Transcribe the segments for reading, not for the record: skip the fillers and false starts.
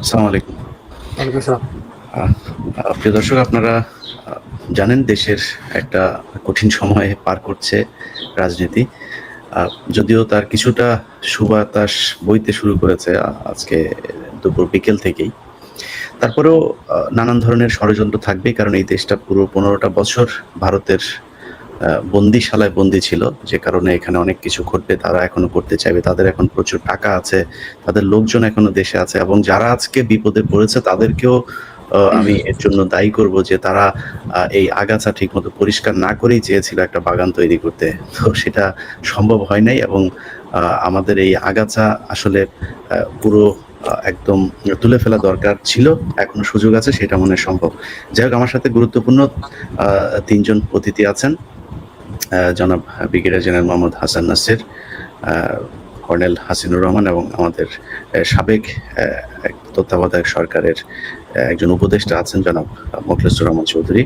আসসালামু আলাইকুম। ওয়ালাইকুম আসসালাম। আহ প্রিয় দর্শক, আপনারা জানেন দেশের একটা কঠিন সময়ে পার করছে রাজনীতি। আ যদিও তার কিছুটা সুবাতাস বইতে শুরু করেছে আজকে দুপুর বিকেল থেকেই। তারপরেও নানান ধরনের ষড়যন্ত্র থাকবেই, কারণ এই দেশটা পুরো ১৫ টা বছর ভারতের বন্দিশালায় বন্দী ছিল। যে কারণে এখানে অনেক কিছু ঘটবে, তারা এখনো করতে চাইবে। তাদের এখন প্রচুর টাকা আছে, তাদের লোকজন এখনো দেশে আছে এবং যারা আজকে বিপদে পড়েছে তাদেরকেও আমি এর জন্য দায়ী করব যে তারা এই আগাছা ঠিকমতো পরিষ্কার না করেই চেয়েছিল একটা বাগান তৈরি করতে। তো সেটা সম্ভব হয় নাই এবং আমাদের এই আগাছা আসলে পুরো একদম তুলে ফেলা দরকার ছিল। এখনো সুযোগ আছে, সেটা মনে হয় সম্ভব। যাই হোক, আমার সাথে গুরুত্বপূর্ণ ৩ জন অতিথি আছেন। জনাব brigadier general Mohammad Hasan Nasir, colonel Hasinur Rahman এবং আমাদের সাবেক তত্ত্বাবধায়ক সরকারের একজন উপদেষ্টা আছেন জনাব মোখলেসুর রহমান চৌধুরী।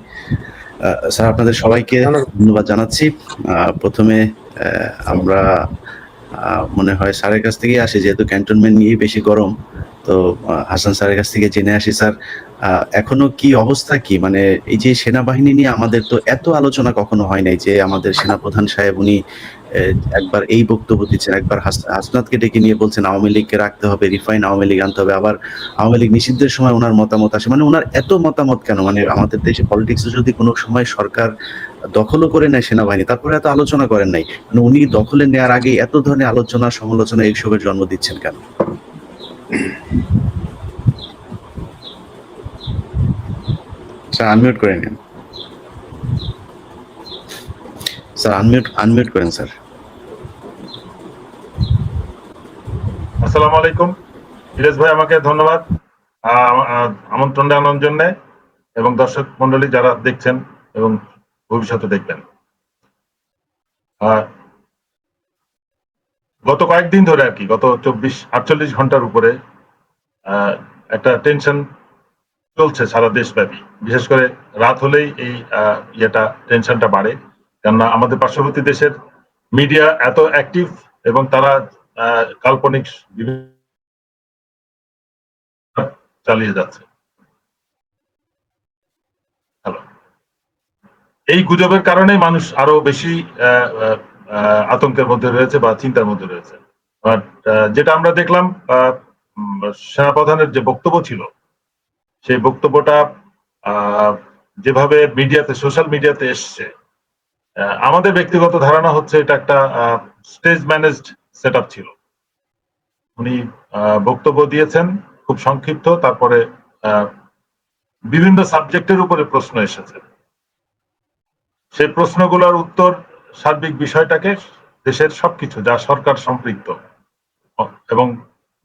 স্যার, আপনাদের সবাইকে ধন্যবাদ জানাচ্ছি। প্রথমে আমরা মনে হয় স্যারের কাছ থেকেই আসি, যেহেতু ক্যান্টনমেন্ট নিয়েই বেশি গরম। তো হাসান স্যারের কাছ থেকে জেনে আসি স্যার, এখনো কি অবস্থা কি? মানে এই যে সেনাবাহিনী নিয়ে আমাদের তো এত আলোচনা কখনো হয় নাই যে আমাদের সেনাপ্রধান সাহেব উনি একবার এই বক্তব্য দিচ্ছেন, একবার হাসনাতকে ডেকে নিয়ে বলছেন আওয়ামী লীগকে রাখতে হবে, রিফাইন আওয়ামী লীগ আনতে হবে, আবার আওয়ামী লীগ নিষিদ্ধের সময় ওনার মতামত আসে। মানে ওনার এত মতামত কেন? মানে আমাদের দেশে পলিটিক্সে যদি কোনো সময় সরকার দখলও করে নেয় সেনাবাহিনী, তারপরে এত আলোচনা করেন নাই। মানে উনি দখলে নেওয়ার আগে এত ধরনের আলোচনা সমালোচনা এইসবের জন্ম দিচ্ছেন কেন? স্যার আনমিউট করে নিন। স্যার আনমিউট করেন স্যার। আসসালামু আলাইকুম। ফিরোজ ভাই, আমাকে ধন্যবাদ আমন্ত্রণ জানানোর জন্য, এবং দর্শক মন্ডলী যারা দেখছেন এবং ভবিষ্যতে দেখবেন। গত কয়েকদিন ধরে আর কি, গত 48 ঘন্টার উপরে একটা টেনশন চলছে সারা দেশব্যাপী। বিশেষ করে রাত হলেই এই টেনশনটা বাড়ে, কেননা আমাদের পার্শ্ববর্তী দেশের মিডিয়া এত অ্যাক্টিভ এবং তারা কাল্পনিক চালিয়ে যাচ্ছে। হ্যালো, এই গুজবের কারণে মানুষ আরো বেশি আতঙ্কের মধ্যে রয়েছে বা চিন্তার মধ্যে রয়েছে। বাট যেটা আমরা দেখলাম, সেনাপ্রধানের যে বক্তব্য ছিল, সেই বক্তব্যটা যেভাবে মিডিয়াতে, সোশ্যাল মিডিয়াতে এসছে, আমাদের ব্যক্তিগত ধারণা হচ্ছে এটা একটা স্টেজ ম্যানেজড সেটআপ ছিল। উনি বক্তব্য দিয়েছেন খুব সংক্ষিপ্ত, তারপরে বিভিন্ন সাবজেক্টের উপরে প্রশ্ন এসেছে। সেই প্রশ্নগুলোর উত্তর সার্বিক বিষয়টাকে, দেশের সবকিছু যা সরকার সম্পৃক্ত এবং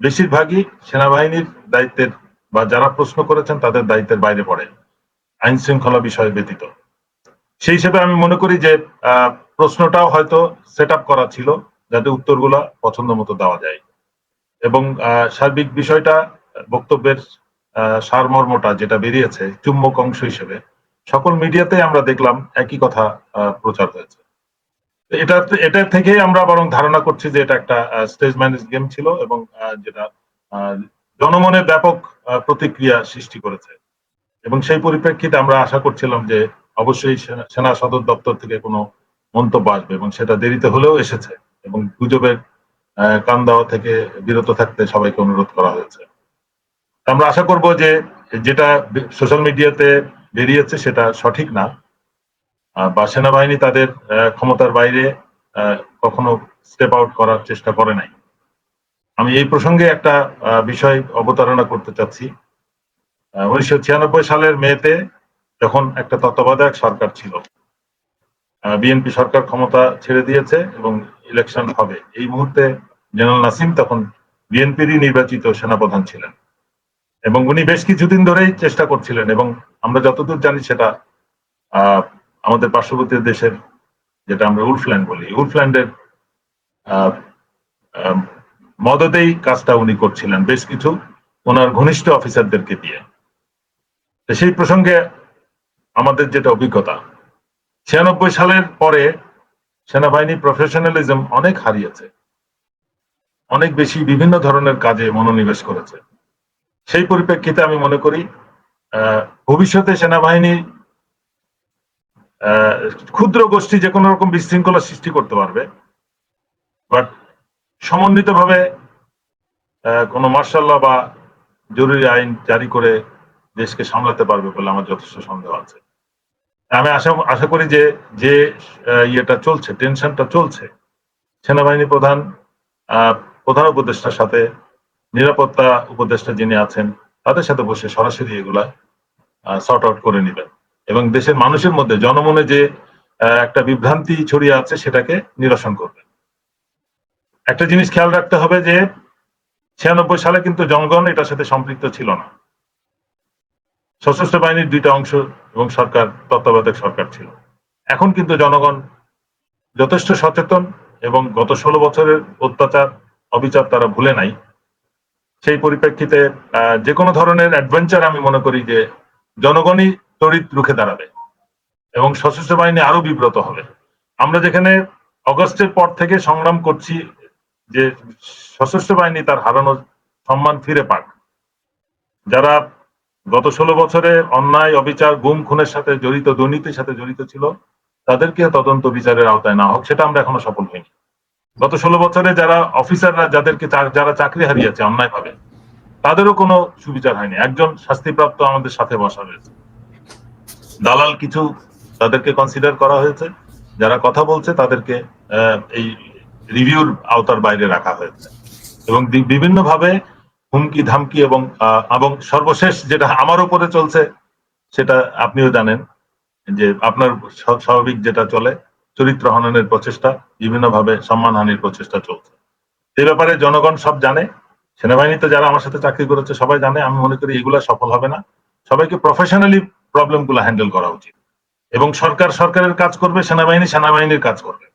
বেশিরভাগই সেনাবাহিনীর দায়িত্বের বা যারা প্রশ্ন করেছেন তাদের দায়িত্বের বাইরে পড়ে, আইন শৃঙ্খলা বিষয় ব্যতীত। সেই হিসেবে আমি মনে করি যে প্রশ্নটাও হয়তো সেট আপ করা ছিল যাতে উত্তরগুলা পছন্দ মতো দেওয়া যায়, এবং সার্বিক বিষয়টা, বক্তব্যের সারমর্মটা যেটা বেরিয়েছে চুম্বক অংশ হিসেবে সকল মিডিয়াতে আমরা দেখলাম একই কথা প্রচার হয়েছে। এটা থেকেই আমরা বরং ধারণা করছি যে এটা একটা স্টেজ ম্যানেজ গেম ছিল, এবং যেটা জনমনে ব্যাপক প্রতিক্রিয়া সৃষ্টি করেছে। এবং সেই পরিপ্রেক্ষিতে আমরা আশা করছিলাম যে অবশ্যই সেনা সদর দপ্তর থেকে কোনো মন্তব্য আসবে, এবং সেটা দেরিতে হলেও এসেছে, এবং গুজবের কান দেওয়া থেকে বিরত থাকতে সবাইকে অনুরোধ করা হয়েছে। আমরা আশা করব যে যেটা সোশ্যাল মিডিয়াতে বেরিয়েছে সেটা সঠিক না, বা সেনাবাহিনী তাদের ক্ষমতার বাইরে কখনো স্টেপ আউট করার চেষ্টা করে নাই। আমি এই প্রসঙ্গে একটা বিষয় অবতারণা করতে চাচ্ছি। 1996 সালের মেতে যখন একটা তত্ত্বাবধায়ক সরকার ছিল, বিএনপি সরকার ক্ষমতা ছেড়ে দিয়েছে এবং ইলেকশন হবে, এই মুহূর্তে জেনারেল নাসিম তখন বিএনপিরই নির্বাচিত সেনাপ্রধান ছিলেন, এবং উনি বেশ কিছুদিন ধরেই চেষ্টা করছিলেন, এবং আমরা যতদূর জানি সেটা আমাদের পার্শ্ববর্তী দেশের, যেটা আমরা উলফল্যান্ড বলি, উলফল্যান্ডের মদতেই কাজটা উনি করছিলেন বেশ কিছু ওনার ঘনিষ্ঠ অফিসারদেরকে দিয়ে। সেই প্রসঙ্গে আমাদের যেটা অভিজ্ঞতা, 96 সালের পরে সেনাবাহিনী প্রফেশনালিজম অনেক হারিয়েছে, অনেক বেশি বিভিন্ন ধরনের কাজে মনোনিবেশ করেছে। সেই পরিপ্রেক্ষিতে আমি মনে করি ভবিষ্যতে সেনাবাহিনী ক্ষুদ্র গোষ্ঠী যে কোনো রকম বিশৃঙ্খলা সৃষ্টি করতে পারবে, বাট সমন্বিতভাবে কোনো মার্শাল ল বা জরুরি আইন জারি করে দেশকে সামলাতে পারবে বলে আমার যথেষ্ট সন্দেহ আছে। আমি আশা করি যে যে ইয়েটা চলছে, টেনশনটা চলছে, সেনাবাহিনী প্রধান প্রধান উপদেষ্টার সাথে নিরাপত্তা উপদেষ্টা যিনি আছেন তাদের সাথে বসে সরাসরি এগুলা সর্ট আউট করে নেবেন এবং দেশের মানুষের মধ্যে জনমনে যে একটা বিভ্রান্তি ছড়িয়ে আছে সেটাকে নিরসন করবেন। একটা জিনিস খেয়াল রাখতে হবে যে 96 সালে কিন্তু জনগণ এটার সাথে সম্পৃক্ত ছিল না। সশস্ত্র বাহিনীর দুইটা অংশ এবং সরকার, তত্ত্বাবধায়ক সরকার ছিল। এখন কিন্তু জনগণ যথেষ্ট সচেতন এবং গত 16 বছরের অত্যাচার অবিচার তারা ভুলে নাই। সেই পরিপ্রেক্ষিতে যে কোনো ধরনের অ্যাডভেঞ্চার আমি মনে করি যে জনগণই তড়িৎ রুখে দাঁড়াবে এবং সশস্ত্র বাহিনী আরো বিব্রত হবে। আমরা যেখানে অগস্টের পর থেকে সংগ্রাম করছি যে সশস্ত্র বাহিনী তার হারানো সম্মান ফিরে পাক, যারা গত 16 বছরে অন্যায় অবিচার গুম খুনের সাথে জড়িত, দুর্নীতির সাথে জড়িত ছিল, তাদেরকে তদন্ত বিচারের আওতায় না হোক, সেটা আমরা এখনো সফল হইনি। গত 16 বছরে যারা অফিসাররা যারা চাকরি হারিয়েছে অন্যায় ভাবে, তাদেরও কোনো সুবিচার হয়নি। একজন শাস্তিপ্রাপ্ত আমাদের সাথে বসা হয়েছে, দালাল কিছু তাদেরকে কনসিডার করা হয়েছে, যারা কথা বলছে তাদেরকে এই রিভিউর আওতার বাইরে রাখা হয়েছে এবং বিভিন্ন ভাবে হুমকি ধামকি এবং সর্বশেষ যেটা আমার উপরে চলছে সেটা আপনিও জানেন যে আপনার স্বাভাবিক যেটা চলে, চরিত্র হননের প্রচেষ্টা, বিভিন্ন ভাবে সম্মানহানির প্রচেষ্টা চলছে। এই ব্যাপারে জনগণ সব জানে, সেনাবাহিনীতে যারা আমার সাথে চাকরি করেছে সবাই জানে। আমি মনে করি এগুলা সফল হবে না। সবাইকে প্রফেশনালি প্রবলেম গুলা হ্যান্ডেল করা উচিত এবং সরকারের কাজ করবে, সেনাবাহিনীর কাজ করবে।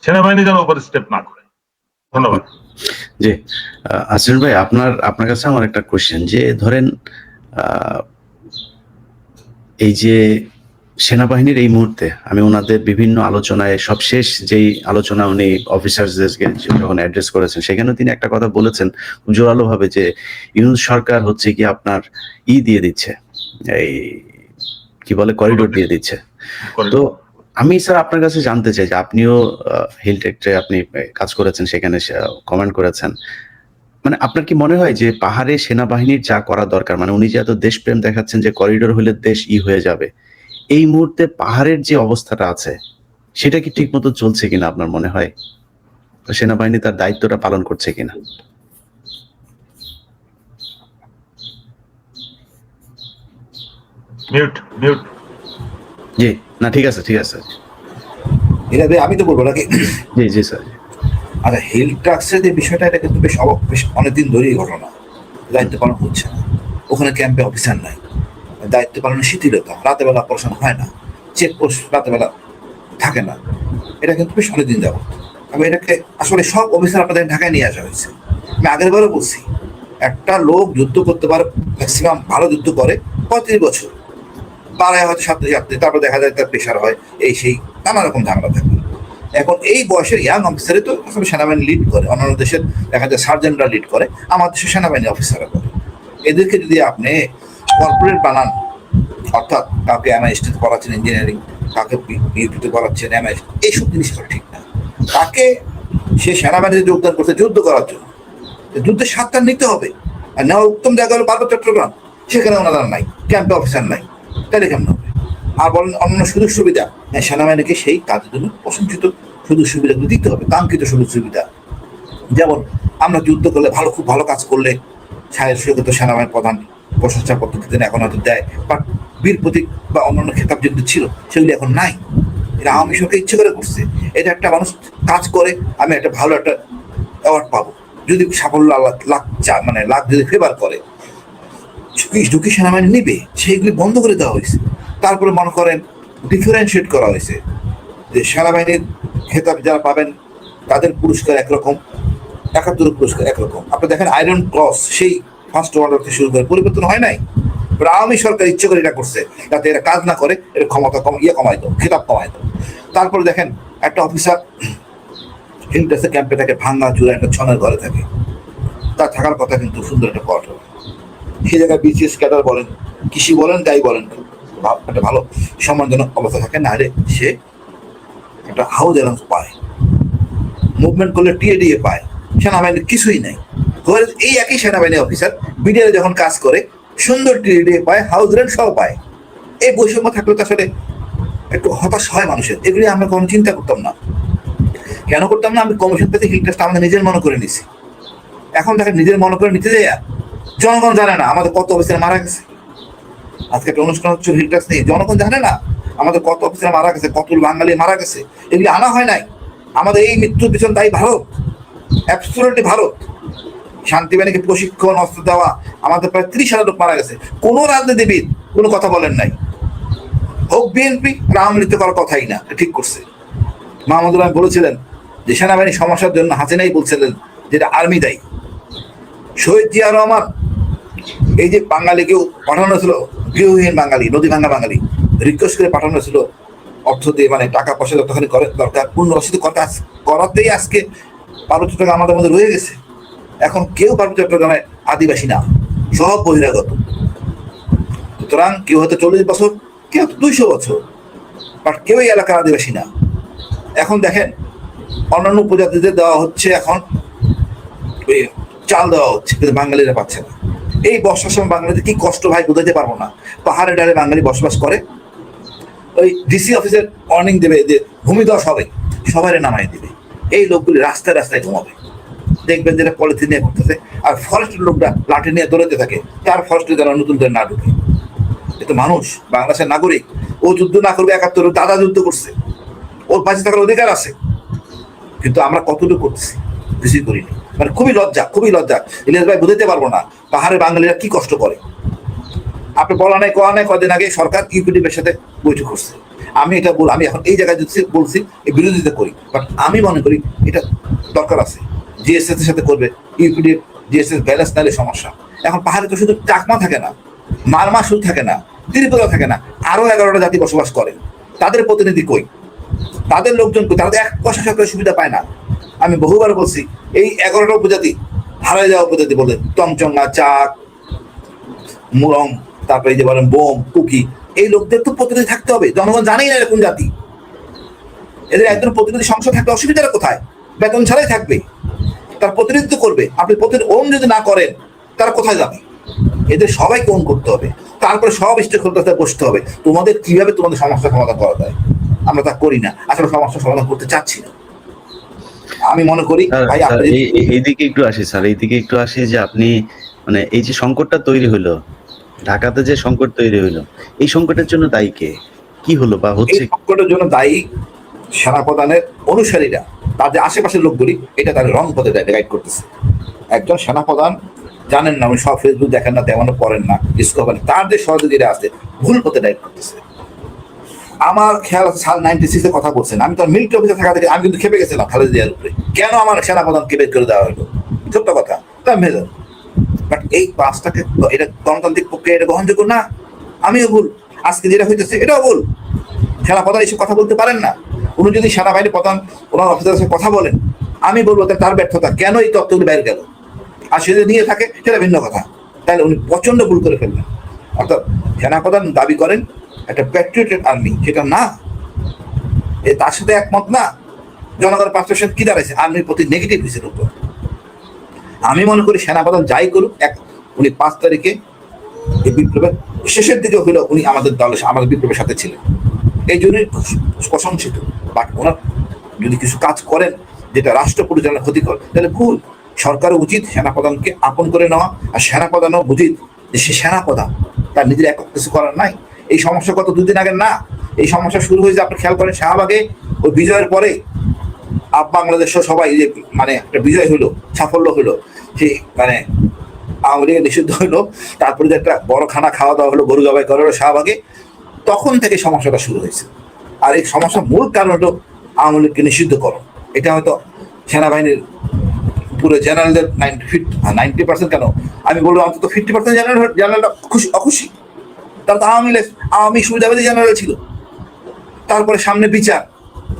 সেনাবাহিনী যেন ওভার স্টেপ না করে। ধন্যবাদ। জি, আসিফ ভাই, আপনার কাছে আমার একটা কোশ্চেন, যে ধরেন এই যে সেনাবাহিনীর এই মুহূর্তে আমি ওনাদের বিভিন্ন আলোচনায়, সবশেষ যেই আলোচনা উনি অফিসারদেরকে যখন অ্যাড্রেস করেছেন, সেখানেও তিনি একটা কথা বলেছেন জোরালো ভাবে, যে ইউনূস সরকার হচ্ছে কি আপনার দিয়ে দিচ্ছে, এই কি বলে, করিডোর দিয়ে দিচ্ছে। তো আমি স্যার আপনার কাছে জানতে চাই যে আপনিও হিলটেকটে আপনি কাজ করেছেন, সেখানে কমেন্ট করেছেন, মানে আপনার কি মনে হয় যে পাহাড়ে সেনাবাহিনীর যা করা দরকার, মানে উনি যে এত দেশপ্রেম দেখাচ্ছেন যে করিডোর হলে দেশ হয়ে যাবে, এই মুহূর্তে পাহাড়ের যে অবস্থাটা আছে সেটা কি ঠিক মতো চলছে কিনা আপনার মনে হয়? সেনাবাহিনী তার দায়িত্বটা পালন করছে কিনা? জি, না ঠিক আছে এটা আমি তো বলবো নাকি? জি স্যার। আচ্ছা, হিল ট্রাক্সের যে বিষয়টা, এটা কিন্তু বেশ অনেকদিন ধরেই ঘটনা। দায়িত্ব পালন হচ্ছে না, ওখানে ক্যাম্পে অফিসার নাই, দায়িত্ব পালনের শিথিলতা, রাতে বেলা অপারেশন হয় না, চেকপোস্ট রাতে বেলা থাকে না, এটা কিন্তু বেশ অনেকদিন যাবো। আমি এটাকে আসলে সব অফিসার আপনাদের ঢাকায় নিয়ে আসা হয়েছে। আমি আগের বারও বলছি, একটা লোক যুদ্ধ করতে পারে, ম্যাক্সিমাম ভালো যুদ্ধ করে 35 বছর, পাড়ায় হয়তো সাথে তারপর দেখা যায় তার প্রেশার হয়, এই সেই নানা রকম ঝামেলা থাকে। এখন এই বয়সের ইয়াং অফিসারে তো আসলে সেনাবাহিনী লিড করে, অন্যান্য দেশের দেখা যায় সার্জেন্টরা লিড করে, আমার দেশের সেনাবাহিনী অফিসাররা করে। এদেরকে যদি আপনি কর্পোরেট বানান, অর্থাৎ কাউকে এমআইএসটিতে পড়াচ্ছেন ইঞ্জিনিয়ারিং, কাউকে বিউপিতে পড়াচ্ছেন এমআইএস, এইসব জিনিস ঠিক না। তাকে সে সেনাবাহিনীতে যোগদান করতে যুদ্ধ করার জন্য, যুদ্ধের স্বাদটা নিতে হবে। আর নেওয়া উত্তম জায়গা হলো পার্বত্য চট্টগ্রাম, সেখানে ওনারা নাই, ক্যাম্পে অফিসার নাই, তাহলে কেমন হবে? আর বলেন অন্য সুযোগ সুবিধা, সেনাবাহিনীকে সেই কাজের জন্য প্রশংসিত সুযোগ সুবিধাগুলো দিতে হবে, কাঙ্ক্ষিত সুযোগ সুবিধা। যেমন আমরা যুদ্ধ করলে খুব ভালো কাজ করলে সাহেব সেনাবাহিনীর প্রধান প্রশংসা পদ্ধতিতে এখন হয়তো দেয়, বাট বীর প্রতীক বা অন্যান্য খেতাব যেগুলো ছিল সেগুলি এখন নাই। এটা আওয়ামী সরকার ইচ্ছে করে করছে। এটা একটা মানুষ কাজ করে, আমি একটা ভালো একটা অ্যাওয়ার্ড পাবো যদি সাফল্য লাখ যদি ফেভার করে, ঝুঁকি সেনাবাহিনী নিবে, সেইগুলি বন্ধ করে দেওয়া হয়েছে। তারপরে মনে করেন ডিফারেন্সিয়েট করা হয়েছে যে সেনাবাহিনীর খেতাব যারা পাবেন তাদের পুরস্কার একরকম, 71 পুরস্কার একরকম। আপনি দেখেন আয়রন ক্রস সেই ফার্স্ট ওয়ার্ল্ড থেকে শুরু করে পরিবর্তন হয় নাই। আওয়ামী সরকার ইচ্ছে করে এটা করছে যাতে এরা কাজ না করে, এর ক্ষমতা কমাই দাও, খেতাব কমাই দাও। তারপরে দেখেন একটা অফিসার হিলটেক্সে ক্যাম্পে থাকে, ভাঙ্গা চূড়া একটা ছনের ঘরে থাকে, তার থাকার কথা কিন্তু সুন্দর একটা কোয়ার্টার। সেই জায়গায় বিসিএস ক্যাডার বলেন, কৃষি বলেন, যাই বলেন, একটা ভালো সম্মানজনক অবস্থা থাকে, না হলে সে একটা হাউস অ্যালাউন্স পায়, মুভমেন্ট করলে টিএডিএ পায়। সেনাবাহিনীর কিছুই নাই। এই একই সেনাবাহিনী অফিসার বিডিআরে যখন কাজ করে সুন্দর টিএডিএ পায়, হাউস রেন্ট সহ পায়। এই বৈষম্য থাকলে তো আসলে একটু হতাশ হয় মানুষের। এগুলি আমরা কোনো চিন্তা করতাম না। কেন করতাম না? আমি কমিশন থেকে হিল টেস্ট আমাদের নিজের মনে করে নিছি। এখন তাকে নিজের মনে করে নিতে যায়, জনগণ জানে না আমাদের কত অফিসার মারা গেছে। আজকে একটা অনুষ্ঠান হচ্ছে হিল টেস্ট নিয়ে, জনগণ জানে না আমাদের কত অফিসার মারা গেছে, কত বাঙালি মারা গেছে। এগুলি আনা হয় নাই। আমাদের এই মৃত্যুর পিছনে দায়ী ভারত, অ্যাবসলিউটলি ভারত। শান্তিবাহিনীকে প্রশিক্ষণ, অস্ত্র দেওয়া, আমাদের প্রায় 30,000 লোক মারা গেছে। কোনো রাজনীতিবিদ কোনো কথা বলেন নাই। হোক বিএনপি, আওয়ামী লীগ করার কথাই না, ঠিক করছে। মাহমুদুল আলম বলেছিলেন যে সেনাবাহিনী সমস্যার জন্য হাসিনাই বলছিলেন যেটা আর্মি দায়ী। শহীদ জিয়া রহমান এই যে বাঙালিকেও পাঠানো ছিল, গৃহহীন বাঙালি, নদী ভাঙা বাঙালি, রিকোয়েস্ট করে পাঠানো ছিল অর্থ দিয়ে, মানে টাকা পয়সা যতখানি করে দরকার পুনর্বাসিত করাতেই আজকে পার্বত্য চট্টগ্রাম আমাদের মধ্যে রয়ে গেছে। এখন কেউ পার্বত্য চট্টগ্রামে আদিবাসী না, সব বহিরাগত। সুতরাং কেউ হয়তো 40 বছর, কেউ 200 বছর, বাট কেউ এই এলাকার আদিবাসী না। এখন দেখেন অন্যান্য উপজাতিদের দেওয়া হচ্ছে, এখন চাল দেওয়া হচ্ছে, কিন্তু বাঙালিরা পাচ্ছে না। এই বর্ষার সময় বাঙালিদের কি কষ্ট ভাই বোঝাতে পারবো না। পাহাড়ে ডালে বাঙালি বসবাস করে, ওই ডিসি অফিসের ওয়ার্নিং দেবে যে ভূমিধস হবে, সবাই নামাই দেবে। এই লোকগুলি রাস্তায় রাস্তায় ঘুমাবে, দেখবেন যেটা পলিথিন নিয়ে ঘুরতেছে। আর ফরেস্টের লোকরা লাঠি নিয়ে দৌড়াতে থাকে, তার ফরেস্টে যেন নতুন করে না ঢুকে। এ তো মানুষ, বাংলাদেশের নাগরিক। ও যুদ্ধ না করবে 71, দাদা যুদ্ধ করছে, ওর পাশে থাকার অধিকার আছে। কিন্তু আমরা কতটুকু করতেছি? কিছুই করিনি। মানে খুবই লজ্জা, খুবই লজ্জা। ইলিয়াস ভাই বুঝতে পারবো না পাহাড়ের বাঙালিরা কি কষ্ট করে। আপনি বলা নাই কোয়া নাই, কদিন আগে সরকার ইউপিডিপের সাথে বৈঠক করছে। আমি এটা আমি এখন এই জায়গায় বলছি, এই বিরোধিতা করি, বাট আমি মনে করি এটা দরকার আছে। জিএসএস এর সাথে করবে, ইউপিডি জিএসএস ব্যালেন্স নাইলে সমস্যা। এখন পাহাড়ে তো শুধু চাকমা থাকে না, মারমা শুধু থাকে না, ত্রিপুরা থাকে না, আরো 11টা জাতি বসবাস করে। তাদের প্রতিনিধি কই? তাদের লোকজন কই? তারা তো 1 পয়সা সরকারের সুবিধা পায় না। আমি বহুবার বলছি, এই 11টা উপজাতি হারাই যাওয়া উপজাতি বলে, টংচঙ্গা, চাক, মুরং, তারপরে যে বলেন বোম, কুকি, এই লোকদের তো প্রতিনিধি থাকতে হবে। জনগণ জানেই না এরকম জাতি। এদের একজন প্রতিনিধি সংসদ থাকলে অসুবিধাটা কোথায়? বেতন ছাড়াই থাকবে, তার প্রতিনিধিত্ব করবে। আপনি ওন যদি না করেন, তারা কোথায় যাবে? এদের সবাইকে ওন করতে হবে, তারপরে সব স্টেক হোল্ডারদের বসতে হবে তোমাদের কিভাবে তোমাদের সমস্যার সমাধান করা যায়। আমরা তা করি না, আসলে সমস্যার সমাধান করতে চাচ্ছি না। আমি মনে করি ভাই এইদিকে একটু আসি স্যার, এইদিকে একটু আসি যে আপনি মানে এই যে সংকটটা তৈরি হলো, ঢাকাতে যে সংকট তৈরি হলো, এই সংকটের জন্য দায়ী কে? কি হলো বা হচ্ছে? এই সংকটের জন্য দায়ী সেনাপ্রধানের অনুসারীরা, তাদের আশেপাশের লোকগুলি এটা তাদের রং পথে গাইড করতেছে। একজন সেনাপ্রধান জানেন না, উনি সব ফেসবুক দেখেন না, তেমন পড়েন না, ডিসকভার, তার যে সহযোগীরা আছে ভুল পথে গাইড করতেছে। আমার খেয়াল আছে সাল 96 এ কথা বলছেন, আমি তো মিলিটারি অফিসে থাকা থেকে আমি কিন্তু খেপে গেছিলাম খালেদা জিয়ার উপরে, কেন আমার সেনাপ্রধানকে বের করে দেওয়া হলো। সত্য কথা, তা মেজর। বাট এই কাজটাকে, এটা গণতান্ত্রিক পক্ষে এটা গ্রহণযোগ্য না। আমিও ভুল, আজকে যেটা হইতেছে এটাও ভুল। সেনাপ্রধান এইসব কথা বলতে পারেন না। উনি যদি সেনাবাহিনী প্রধান ওনার অফিসারের সাথে কথা বলেন, আমি বলবো তার ব্যর্থতা, কেন এই তথ্যগুলি বাইরে গেল। আর সে যদি নিয়ে থাকে সেটা ভিন্ন কথা, তাহলে উনি প্রচন্ড ভুল করে ফেলবেন। অর্থাৎ সেনাপ্রধান দাবি করেন একটা প্যাট্রিয়টেড আর্মি, সেটা না। তার সাথে একমত না। জনগণের 5% কি দাঁড়াইছে? আর্মির প্রতি নেগেটিভ হিসেবে উপর। আমি মনে করি সেনাপ্রধান যাই করুক, উনি 5 তারিখে এই বিপ্লবের শেষের দিকে হইলেও উনি আমাদের দলের, আমাদের বিপ্লবের সাথে ছিলেন, এই জন্যই প্রশংসিত। বাট ওনার যদি কিছু কাজ করেন যেটা রাষ্ট্র পরিচালনার ক্ষতিকর, তাহলে ভুল। সরকারের উচিত সেনাপ্রধানকে আপন করে নেওয়া, আর সেনাপ্রধানও উচিত যে সে সেনাপ্রধান, তার নিজের একক কিছু করার নাই। এই সমস্যা গত 2 দিন আগে না, এই সমস্যা শুরু হয়েছে আপনি খেয়াল করেন শাহবাগে ওই বিজয়ের পরে। বাংলাদেশ সবাই যে মানে একটা বিজয় হলো, সাফল্য হলো, সেই মানে আওয়ামী লীগের নিষিদ্ধ হলো, তারপরে যে একটা বড় খানা খাওয়া দাওয়া হলো, গরু জবাই করা হলো শাহবাগে, তখন থেকে সমস্যাটা শুরু হয়েছে। আর এই সমস্যার মূল কারণ হলো আওয়ামী লীগকে নিষিদ্ধ করো। এটা হয়তো সেনাবাহিনীর পুরো জেনারেলদের 90% কেন, আমি বলবো অন্তত 50% জেনারেলরা অখুশি। তারা তো আওয়ামী সুবিধাবাদী জেনারেল ছিল, তারপরে সামনে বিচার,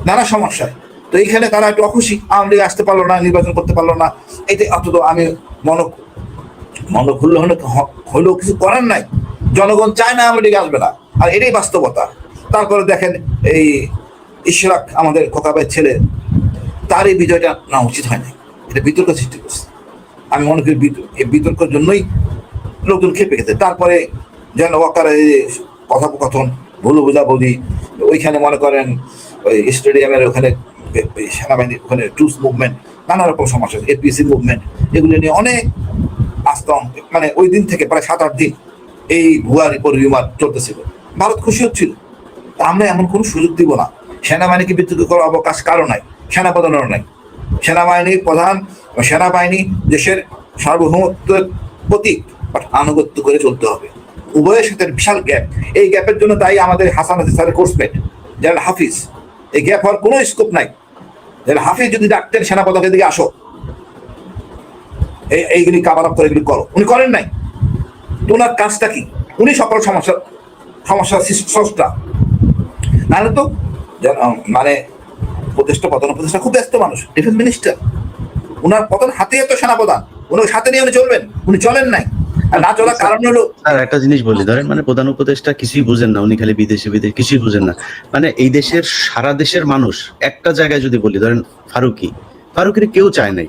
নানা সমস্যায়। তো এইখানে তারা একটু অখুশি, আওয়ামী লীগ আসতে পারলো না, নির্বাচন করতে পারলো না। এতে অন্তত আমি মনক্ষুণ্ণ হলেও কিছু করার নাই। জনগণ চায় না আওয়ামী লীগ আসবে না, আর এটাই বাস্তবতা। তারপরে দেখেন এই ইশরাক আমাদের খোকাবের ছেলে, তার এই বিজয়টা না উচিত হয় না, এটা বিতর্ক সৃষ্টি করছে। আমি মনে করি এই বিতর্কের জন্যই লোকজন খেপে গেছে। তারপরে যেন ওয়াকারের কথোপকথন, ভুল বোঝাবুঝি, ওইখানে মনে করেন ওই স্টেডিয়ামের ওখানে সেনাবাহিনীর ওখানে ট্রুস মুভমেন্ট, নানা রকম সমস্যা, এপিসি মুভমেন্ট, এগুলো নিয়ে অনেক আস্তম, মানে ওই দিন থেকে প্রায় 7-8 দিন এই ভুয়া রিউমার চলতেছিল। ভারত খুশি হচ্ছিল, তা আমরা এমন কোনো সুযোগ দিব না। সেনাবাহিনীকে বিতর্ক করার অবকাশ কারো নাই, সেনাপ্রধানেরও নাই। সেনাবাহিনীর প্রধান, সেনাবাহিনী দেশের সার্বভৌমত্বের প্রতীক, বাট আনুগত্য করে চলতে হবে। উভয়ের সাথে বিশাল গ্যাপ, এই গ্যাপের জন্য তাই আমাদের হাসান হাসিন স্যারের কোর্সমেট জেনারেল হাফিজ, এই গ্যাপ হওয়ার কোনো স্কোপ নাই। জেনারেল হাফিজ যদি ডাকতেন সেনাপতির দিকে আসো, এইগুলি কাভার আপ করে এগুলি করো, উনি করেন নাই। তো ওনার কাজটা কি? উনি সকল সমস্যার স্রষ্টা। নাহলে তো মানে উপদেষ্টা, প্রধান উপদেষ্টা খুব ব্যস্ত মানুষ, ডিফেন্স মিনিস্টার, ওনার প্রধান হাতে এত সেনাপ্রধান, উনি সাথে নিয়ে উনি চলবেন, উনি চলেন নাই। আর না চলার কারণ হলো, আর একটা জিনিস বলি, ধরেন মানে প্রধান উপদেষ্টা কিছুই বুঝেন না, উনি খালি বিদেশে কিছুই বুঝেন না। মানে এই দেশের সারা দেশের মানুষ একটা জায়গায় যদি বলি, ধরেন ফারুকের কেউ চায় নাই,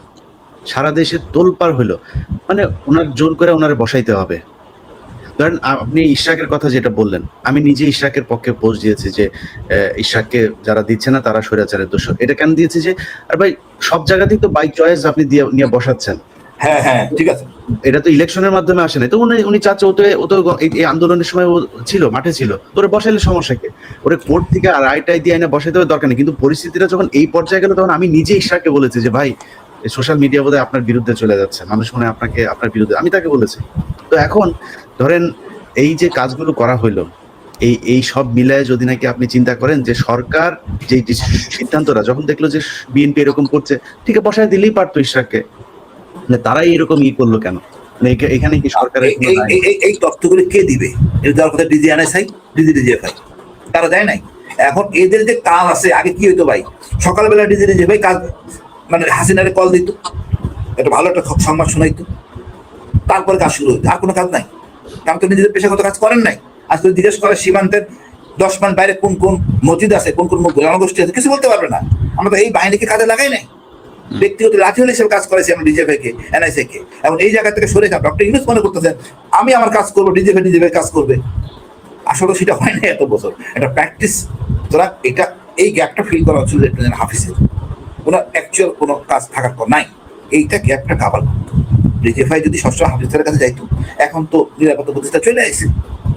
সারা দেশে তোলপাড় হইলো, মানে ওনার জোর করে ওনারে বসাইতে হবে। ধরেন আপনি ইশরাকের কথা যেটা বললেন, আমি নিজে ইশরাকের পক্ষে পোস্ট দিয়েছি যে ইশরাককে যারা দিচ্ছে না তারা স্বৈরাচারের দোষর। এটা কেন দিয়েছি যে, আর ভাই সব জায়গাতেই তো বাই চয়েস আপনি নিয়ে বসাচ্ছেন। হ্যাঁ হ্যাঁ ঠিক আছে, এটা তো ইলেকশনের মাধ্যমে আসে না। তো উনি চাচ্ছে ও তো এই আন্দোলনের সময় ও ছিল, মাঠে ছিল, তোরে বসাইলে সমস্যা কি? ওরে কোর্ট থেকে আর আইটাই দিয়ে আইনা বসাইতে হবে দরকার নেই। কিন্তু পরিস্থিতিটা যখন এই পর্যায়ে গেল, তখন আমি নিজে ইশরাককে বলেছি যে ভাই সোশ্যাল মিডিয়া বোধহয় আপনার বিরুদ্ধে চলে যাচ্ছে, মানুষ মনে হয় আপনার বিরুদ্ধে, আমি তাকে বলেছি। তো এখন ধরেন এই যে কাজগুলো করা হইলো, এই সব মিলায় যদি নাকি আপনি চিন্তা করেন যে সরকার যে সিদ্ধান্তটা যখন দেখলো যে বিএনপি এরকম করছে, ঠিক আছে বসায় দিলেই পারতো ইশরাককে, তারাই এরকম করলো কেন? এখানে কি সরকারের এই তথ্যগুলি কে দিবে? এটা দেওয়ার কথা ডিজিএনএসআই, ডিজিএফআই, তারা দেয় নাই। এখন এদের যে কাজ আছে, আগে কি হইতো ভাই, সকালবেলা ডিজিএফআই কাজ মানে হাসিনারে কল দিত, একটা ভালো একটা সংবাদ শোনাইতো, তারপরে কাজ শুরু হইতো। আর কোনো কাজ নাই, কারণ তো নিজেদের পেশাগত কাজ করেন নাই। আজকে জিজ্ঞেস করে সীমান্তের 10 মান বাইরে কোন কোন মসজিদ আছে, কোন কোন জনগোষ্ঠী আছে, কিছু বলতে পারবে না। আমরা তো এই বাহিনীকে কাজে লাগাই নাই, ব্যক্তিগত লাঠিয়াল হিসেবে কাজ করেছি আমরা ডিজিএফআই কে, এনআইসি কে। এখন এই জায়গা থেকে সরে যান, ডক্টর ইউনূস মনে করতেছেন আমি আমার কাজ করবো, ডিজিএফআই কাজ করবে। আসলে সেটা হয় না এত বছর, এটা প্র্যাকটিস। সুতরাং এই গ্যাপটা ফিল করা হচ্ছিল হাফিজের, ওনার অ্যাকচুয়াল কোনো কাজ থাকার পর নাই, এইটা গ্যাপটা কাভার করতো। ডিজিএফআই যদি সবসময় হাফিজের কাছে যাইতো, এখন তো নিরাপত্তা প্রতিষ্ঠা চলে আসছে,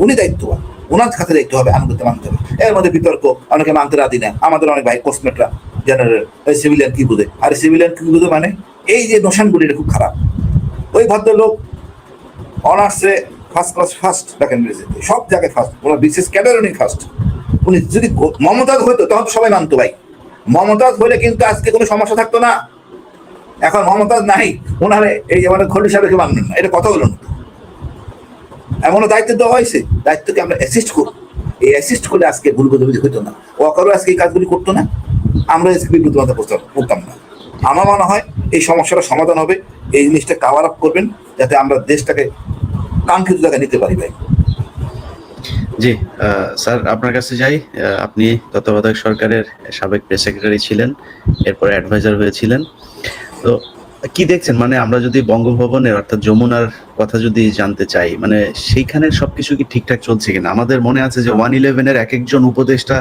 উনি দায়িত্ববান, ওনার কাছে দায়িত্ব হবে, আনুগত্য মানতে হবে। এর মধ্যে বিতর্ক, অনেকে মানতে রাজি না। আমাদের অনেক ভাই কোস্টমেটরা জেনারেল সিভিলিয়ান কি বুঝে, আর সিভিলিয়ান কি বুঝে মানে এই যে নোশানগুলি, এটা খুব খারাপ। ওই ভদ্রলোক অনার্সে ফার্স্ট ক্লাস, ফার্স্ট দেখেন সব জায়গায় ফার্স্ট, ওনার বিশেষ ক্যাডার উনি ফার্স্ট। উনি যদি মমতাজ হইতো তখন তো সবাই মানতো ভাই, মমতাজ হলে কিন্তু আজকে কোনো সমস্যা থাকতো না। এখন মমতাজ নাই, ওনারে এই আমাদের খলিল সাহেবকে মানবেন না, এটা কথা হলো না। এমনও দায়িত্ব দেওয়া হয়েছে, দায়িত্বকে আমরা অ্যাসিস্ট করবো, এই অ্যাসিস্ট করলে আজকে ভুল বুঝাবুঝি হইতো না, ওয়াকারও আজকে এই কাজগুলি করতো না, আমরা বিবৃতিবার্তা করতাম না। আমার মনে হয় এই সমস্যাটা সমাধান হবে, এই জিনিসটা কাভার আপ করবেন, যাতে আমরা দেশটাকে কাঙ্ক্ষিত জায়গায় নিতে পারি ভাই। জি স্যার, আপনার কাছে যাই। আপনি তত্ত্বাবধায়ক সরকারের সাবেক প্রেস সেক্রেটারি ছিলেন, এরপরে অ্যাডভাইজার হয়েছিলেন। তো কি দেখছেন, মানে আমরা যদি বঙ্গভবনের অর্থাৎ যমুনার কথা যদি জানতে চাই, মানে সেইখানের সবকিছু কি ঠিকঠাক চলছে কিনা? আমাদের মনে আছে যে 111-এর এক একজন উপদেষ্টা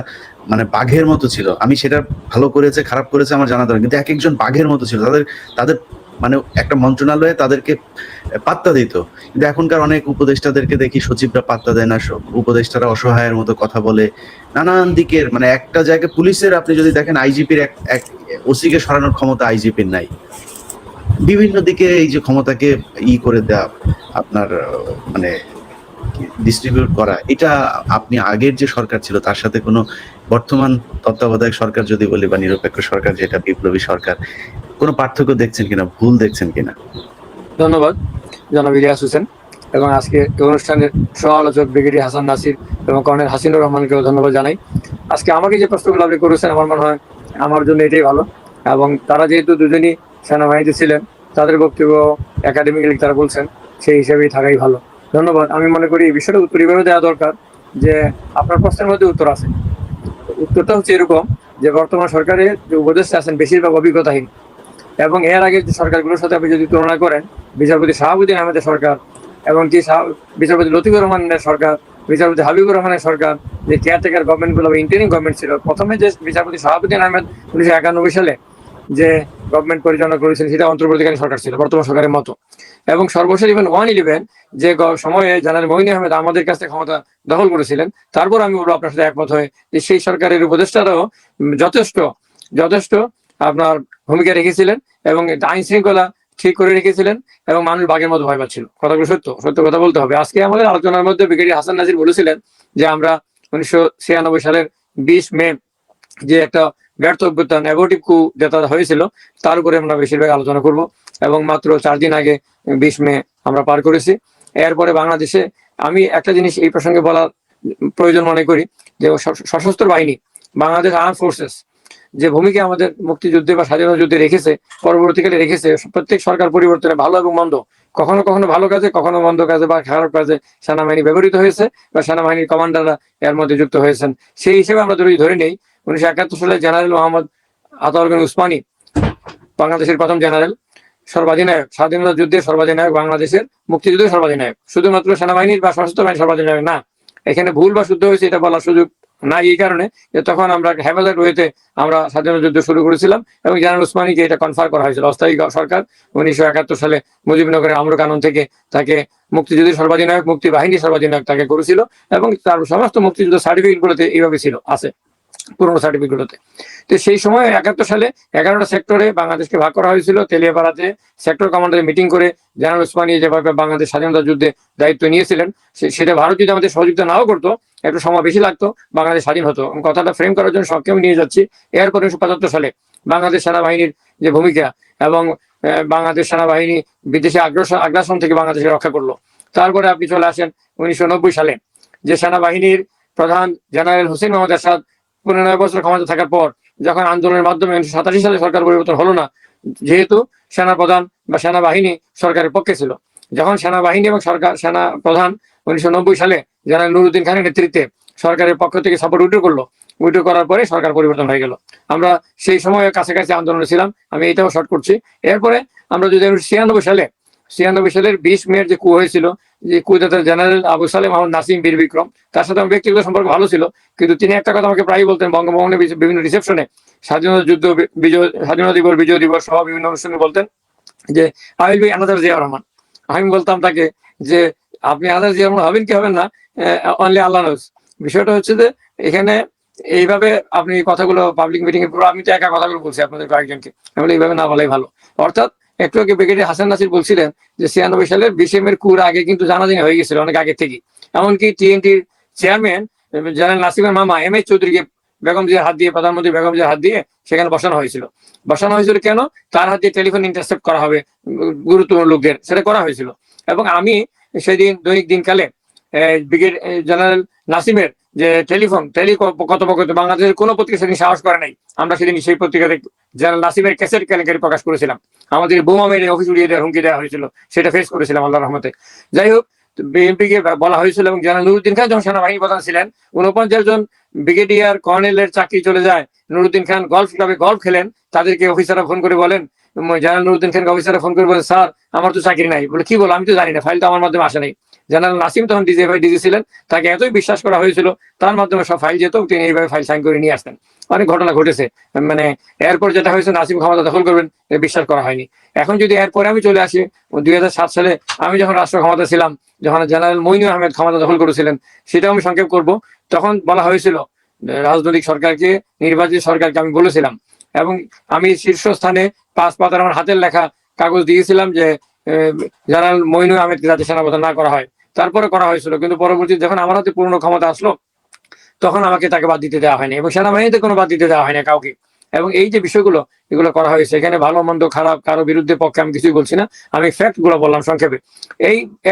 মানে বাঘের মতো ছিল। আমি সেটা ভালো করেছে খারাপ করেছে আমার জানা দরকার, কিন্তু এক একজন বাঘের মতো ছিল। তাদের মানে একটা মন্ত্রণালয়ে তাদেরকে পাত্তা দিত। কিন্তু এখনকার অনেক উপদেষ্টাদেরকে দেখি সচিবরা পাত্তা দেয় না, উপদেষ্টারা অসহায়ের মতো কথা বলে। নানান দিকের মানে একটা জায়গায় পুলিশের আপনি যদি দেখেন, আইজিপির এক ওসিকে সরানোর ক্ষমতা আইজিপির নাই। বিভিন্ন দিকে এই যে ক্ষমতাকে করে দেওয়া, আপনার মানে ডিস্ট্রিবিউট করা, এটা আপনি আগের যে সরকার ছিল তার সাথে কোনো বর্তমান তত্ত্বাবধায়ক সরকার যদি বলি বা নিরপেক্ষ সরকার যেটা বিপ্লবী সরকার, কোনো পার্থক্য দেখছেন কিনা, ভুল দেখছেন কিনা? ধন্যবাদ জনাব ইলিয়াস হোসেন, এবং আজকে অনুষ্ঠানের সহ আলোচক ব্রিগেডিয়ার হাসান নাসির এবং কর্নেল হাসিনুর রহমানকেও ধন্যবাদ জানাই। আজকে আমাকে যে প্রশ্নগুলো আপনি করেছেন, আমার মনে হয় আমার জন্য এটাই ভালো। এবং তারা যেহেতু দুজনই সেনাবাহিনীতে ছিলেন, তাদের বক্তব্য একাডেমিক্যালি তারা বলছেন, সেই হিসেবেই থাকাই ভালো। ধন্যবাদ। আমি মনে করি এই বিষয়টা উত্তর এভাবে দেওয়া দরকার যে আপনার প্রশ্নের মধ্যে উত্তর আছে। উত্তরটা হচ্ছে এরকম যে বর্তমান সরকারের যে উপদেষ্টা আছেন বেশিরভাগ অভিজ্ঞতাহীন, এবং এর আগের যে সরকারগুলোর সাথে আপনি যদি তুলনা করেন, বিচারপতি শাহাবুদ্দিন আহমেদের সরকার, এবং কি বিচারপতি লতিফুর রহমানের সরকার, বিচারপতি হাবিবুর রহমানের সরকার, যে কেয়ারটেকার গভর্নমেন্টগুলো বা ইন্টারিম গভর্নমেন্ট ছিল, প্রথমে যে বিচারপতি শাহাবুদ্দিন আহমেদ 1991 সালে যে গভর্নমেন্ট পরিচালনা করেছেন সেটা অন্তর্বর্তীকালীন সরকার ছিল বর্তমান সরকারের মতো। এবং সর্বশেষ ইভেন 111 যে সময়ে জেনারেল মঈন আহমেদ আমাদের কাছে ক্ষমতা দখল করেছিলেন, তারপর আমি বলবো আপনার সাথে একমত হয়ে যে সেই সরকারের উপদেষ্টারাও যথেষ্ট যথেষ্ট আপনার ভূমিকা রেখেছিলেন এবং আইন শৃঙ্খলা ঠিক করে রেখেছিলেন এবং মানুষ বাঘের মতো ভয় পাচ্ছিল। কথাগুলো সত্য সত্য কথা বলতে হবে। আজকে আমাদের আলোচনার মধ্যে ব্রিগেডিয়ার হাসান নাজির বলেছিলেন যে আমরা 1996 সালের 20 মে যে একটা ব্যর্থ অভ্যুত্থান অ্যাবর্টিভ কু যেটা হয়েছিল তার উপরে আমরা বেশিরভাগ আলোচনা করব। এবং মাত্র 4 দিন আগে 20 মে আমরা পার করেছি। এরপরে বাংলাদেশে আমি একটা জিনিস এই প্রসঙ্গে বলার প্রয়োজন মনে করি যে সশস্ত্র বাহিনী, বাংলাদেশ আর্ম ফোর্সেস যে ভূমিকা আমাদের মুক্তিযুদ্ধে বা স্বাধীনতা যুদ্ধে রেখেছে, পরবর্তীকালে রেখেছে, প্রত্যেক সরকার পরিবর্তনে ভালো এবং মন্দ, কখনো কখনো ভালো কাজে, কখনো মন্দ কাজে বা খারাপ কাজে সেনাবাহিনী ব্যবহৃত হয়েছে বা সেনাবাহিনীর কমান্ডাররা এর মধ্যে যুক্ত হয়েছেন। সেই হিসেবে আমরা যদি ধরে নেই 1971 সালে জেনারেল মোহাম্মদ আতাউর খান উসমানী বাংলাদেশের প্রথম জেনারেল, সর্বাধিনায়ক, স্বাধীনতা যুদ্ধের সর্বাধিনায়ক, বাংলাদেশের মুক্তিযুদ্ধের সর্বাধিনায়ক, শুধুমাত্র সেনাবাহিনীর বা সশস্ত্র বাহিনীর সর্বাধিনায়ক না। এখানে ভুল বা শুদ্ধ হয়েছে এটা বলার সুযোগ না, এই কারণে যে তখন আমরা হেফাজত রয়েছে আমরা স্বাধীনতা যুদ্ধ শুরু করেছিলাম এবং জেনারেল উসমানীকে এটা কনফার করা হয়েছিল অস্থায়ী সরকার 1971 সালে মুজিবনগরের আমর কানুন থেকে তাকে মুক্তিযুদ্ধের সর্বাধিনায়ক, মুক্তি বাহিনীর সর্বাধিনায়ক তাকে করেছিল এবং তার সমস্ত মুক্তিযুদ্ধ সার্টিফিকেট গুলোতে এইভাবে ছিল, আছে পুরোনো সার্টিফিকেটগুলোতে। তো সেই সময় 71 সালে 11টা সেক্টরে বাংলাদেশকে ভাগ করা হয়েছিল। তেলিয়াপাড়াতে সেক্টর কমান্ডারের মিটিং করে জেনারেল উসমানী যেভাবে বাংলাদেশ স্বাধীনতা যুদ্ধে দায়িত্ব নিয়েছিলেন, সেটা ভারত যদি আমাদের সহযোগিতা নাও করতো, একটু সময় বেশি লাগতো, বাংলাদেশ স্বাধীন হতো। কথাটা ফ্রেম করার জন্য সংক্ষেপে নিয়ে যাচ্ছি। এরপর 1975 সালে বাংলাদেশ সেনাবাহিনীর যে ভূমিকা এবং বাংলাদেশ সেনাবাহিনী বিদেশে আগ্রাসন থেকে বাংলাদেশকে রক্ষা করলো। তারপরে আপনি চলে আসেন 1990 সালে যে সেনাবাহিনীর প্রধান জেনারেল হোসেন মোহাম্মদ এরশাদ 15 বছর ক্ষমতা থাকার পর যখন আন্দোলনের মাধ্যমে 1987 সালে সরকার পরিবর্তন হলো না, যেহেতু সেনা প্রধান বা সেনাবাহিনী সরকারের পক্ষে ছিল, যখন সেনাবাহিনী এবং সেনা প্রধান 1990 সালে জেনারেল নুরুদ্দিন খানের নেতৃত্বে সরকারের পক্ষ থেকে সাপোর্ট উইথড্র করার পরে সরকার পরিবর্তন হয়ে গেল। আমরা সেই সময় কাছাকাছি আন্দোলনে ছিলাম, আমি এটাও শর্ট করছি। এরপরে আমরা যদি 96 সালের 20 মের যে কু হয়েছিল, যে কুদাতা জেনারেল আবু সালেম মোহাম্মদ নাসিম বীর বিক্রম, তার সাথে আমার ব্যক্তিগত সম্পর্ক ভালো ছিল, কিন্তু তিনি একটা কথা আমাকে প্রায় বলতেন বঙ্গভবনে বিভিন্ন রিসেপশনে, স্বাধীনতা যুদ্ধ বিজয়, স্বাধীনতা দিবস, বিজয় দিবস সহ বিভিন্ন অনুষ্ঠানে বলতেন যে I will be another Zia Rahman. আমি বলতাম তাকে যে আপনি আনাদার জিয়া রহমান হবেন কি হবেন না, অনলি আল্লাহ নোজ। বিষয়টা হচ্ছে যে এখানে এইভাবে আপনি কথাগুলো পাবলিক মিটিং এ পুরো, আমি তো একা কথাগুলো বলছি আপনাদের কয়েকজনকে, আমি এইভাবে না বলাই ভালো। অর্থাৎ একটু আগে ব্রিগেডিয়ার হাসান নাসির বলছিলেন যে 96 সালের 20 মের কুর আগে কিন্তু জানাজানি হয়ে গেছিল অনেক আগে থেকে। এমনকি টিএনটির চেয়ারম্যান জেনারেল নাসিমের মামা এম এইচ চৌধুরীকে বেগম জিয়ার হাত দিয়ে, প্রধানমন্ত্রী বেগম জিয়ার হাত দিয়ে সেখানে বসানো হয়েছিল কেন? তার হাত দিয়ে টেলিফোন ইন্টারসেপ্ট করা হবে গুরুত্বপূর্ণ লোকদের, সেটা করা হয়েছিল। এবং আমি সেদিন দৈনিক দিনকালে ব্রিগেড জেনারেল নাসিমের যে কথোপকথন বাংলাদেশের কোনো পত্রিকা সেদিন সাহস করে নাই, আমরা সেদিন সেই পত্রিকাতে জেনারেল নাসিমের ক্যাসেট কেলেঙ্কারি প্রকাশ করেছিলাম, আমাদের বোমা মেরে অফিস উড়িয়ে দেওয়ার হুমকি দেওয়া হয়েছিল, সেটা ফেস করেছিলাম আল্লাহ রহমতে। যাই হোক, বিএনপিকে বলা হয়েছিল এবং জেনারেল নুরুদ্দিন খান যখন সেনাবাহিনী প্রধান ছিলেন, 49 জন ব্রিগেডিয়ার কর্নেলের চাকরি চলে যায়। নুরুদ্দিন খান গলফ ক্লাবে গলফ খেলেন, তাদেরকে অফিসাররা ফোন করে বলেন, জেনারেল নুরুদ্দিন খানকে অফিসাররা ফোন করে বলেন, স্যার আমার তো চাকরি নাই। বলে কি বলো? আমি তো জানি না, ফাইল তো আমার মাধ্যমে আসে নাই। জেনারেল নাসিম তখন ডিজি ছিলেন, তাকে এতই বিশ্বাস করা হয়েছিল, তার মাধ্যমে সব ফাইল যেত, তিনি এইভাবে ফাইল সাইন করে নিয়ে আসতেন। অনেক ঘটনা ঘটেছে, মানে এরপর যেটা হয়েছে নাসিম ক্ষমতা দখল করবেন বিশ্বাস করা হয়নি। এখন যদি এরপরে আমি চলে আসি 2007 সালে আমি যখন রাষ্ট্র ক্ষমতা ছিলাম, যখন জেনারেল মঈন আহমেদ ক্ষমতা দখল করেছিলেন, সেটাও আমি সংক্ষেপ করব। তখন বলা হয়েছিল রাজনৈতিক সরকারকে, নির্বাচিত সরকারকে আমি বলেছিলাম এবং আমি শীর্ষস্থানে 5 পাতার আমার হাতের লেখা কাগজ দিয়েছিলাম যে জেনারেল মঈন আহমেদকে যাতে সেনাপ্রধান না করা হয়। তারপরে করা হয়েছিল, কিন্তু পরবর্তী যখন আমার হাতে পূর্ণ ক্ষমতা আসলো তখন আমাকে তাকে বাদ দিতে দেওয়া হয়নি এবং সেনাবাহিনীতে কোনো বাদ দিতে দেওয়া হয়নি কাউকে। এবং এই যে বিষয়গুলো এগুলো করা হয়েছে, এখানে ভালো মন্দ খারাপ কারো বিরুদ্ধে পক্ষে আমি কিছুই বলছি না, আমি ফ্যাক্ট গুলো বললাম সংক্ষেপে।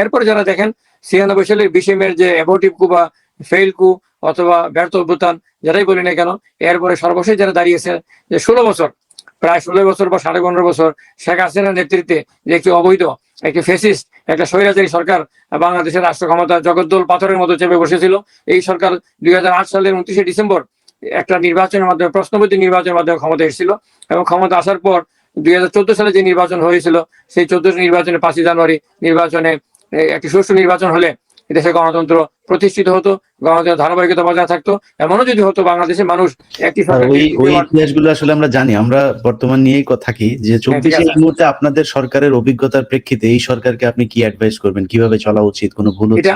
এরপরে যারা দেখেন 96 সালের 20 মের যে অ্যাবর্টিভ কু বা ফেইল কু অথবা ব্যর্থ অভ্যুত্থান যারাই বলি না কেন, এরপরে সর্বশেষ যারা দাঁড়িয়েছে যে 16 বছর প্রায় 16 বছর বা 15.5 বছর শেখ হাসিনার নেতৃত্বে যে একটি অবৈধ, একটি ফেসিস্ট, একটা স্বৈরাচারী সরকার বাংলাদেশের রাষ্ট্র ক্ষমতা জগদ্দল পাথরের মতো চেপে বসেছিল। এই সরকার 2008 সালের 29শে ডিসেম্বর একটা নির্বাচনের মাধ্যমে, প্রশ্নবিদ্ধ নির্বাচনের মাধ্যমে ক্ষমতা এসেছিল, এবং ক্ষমতা আসার পর 2014 সালে যে নির্বাচন হয়েছিল, সেই 14 নির্বাচনে 5ই জানুয়ারি নির্বাচনে একটি সুষ্ঠু নির্বাচন হলে দেশে গণতন্ত্র প্রতিষ্ঠিত হতো, গণতন্ত্রের ধারাবাহিকতা বজায় থাকতো। এমনও যদি হতো বাংলাদেশের মানুষ একটি ওই ইতিহাসগুলো আসলে আমরা জানি, আমরা বর্তমান নিয়েই থাকি যে 24 এই মুহূর্তে আপনাদের সরকারের অভিজ্ঞতার প্রেক্ষিতে এই সরকারকে আপনি কি অ্যাডভাইস করবেন, কিভাবে চলা উচিত, কোনো ভুল হচ্ছে? এটা